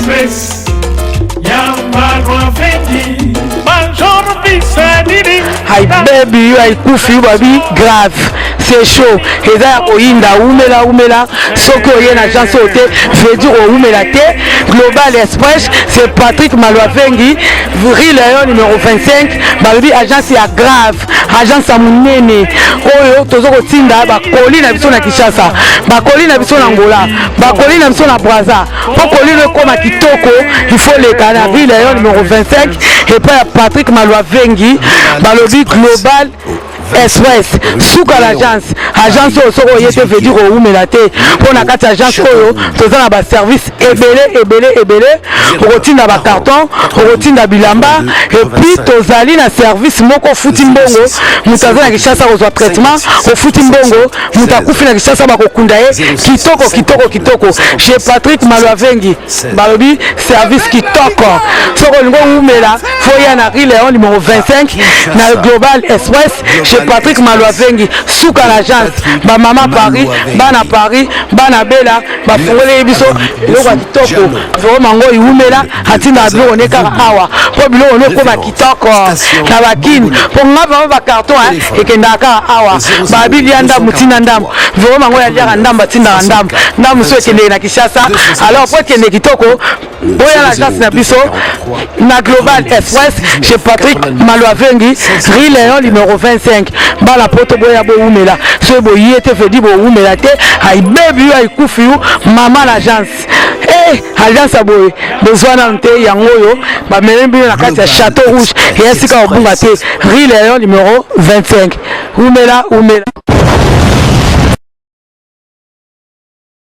ya Marois Vendi Major Bissadini Hi baby, you are kufi baby grave. c'est chaud eza ya koyinda umela soki oye na agence oyo te veut dire oumela te. Global Express c'est Patrick Malwavengi Rue Lion numéro 25 balobi agence ya grave agence ya monene oyo tozo kotinda bakoli na biso na Kinshasa, bakoli na biso na Angola, bakoli na biso na Brazza. Pour koli le koma kitoko il faut les canards. Rue Lion numéro 25 et pas Patrick Malwavengi balobi Global Express suka l'agence oyo soko oyete veut dire oumela te mpona kati agence oyo toza na baservice ebele okotinda bacarton okotinda bilamba epuis tozali na service moko ofuti mbongo moto aza na Kinshasa kozwa traitement ofuti mbongo moto akufi na Kinshasa bakokunda ye kitoko chez Patrick Malwavengi balobi service kitoko soko olingo oumela foya na Rue Lion numéro 25 na Global Express chez Patrick Malwavengi suka l'agence ba mama Paris bana Paris bana bela ba fongole biso eloko ya kitoko zo mango iumela atinda bilo ne kaka awa po bilo ne ko ba kitoko na bakini po ngaba ba carton ekenda kaka awa ba bilia ndam mutina ndam zo mango ya lia ndam batinda ndam so ekende na Kinshasa alors po ekende kitoko boya l'agence na biso na Global Express chez Patrick Malwavengi Rue Lion numéro 25 bala poto boya bo umela so bo yete fedi bo umela te ay baby ay kufi mama l'agence agence aboye besoin na nte yango yo ba melembi na kati ya Château Rouge et esika obunga te Rue Lion numéro 25 umela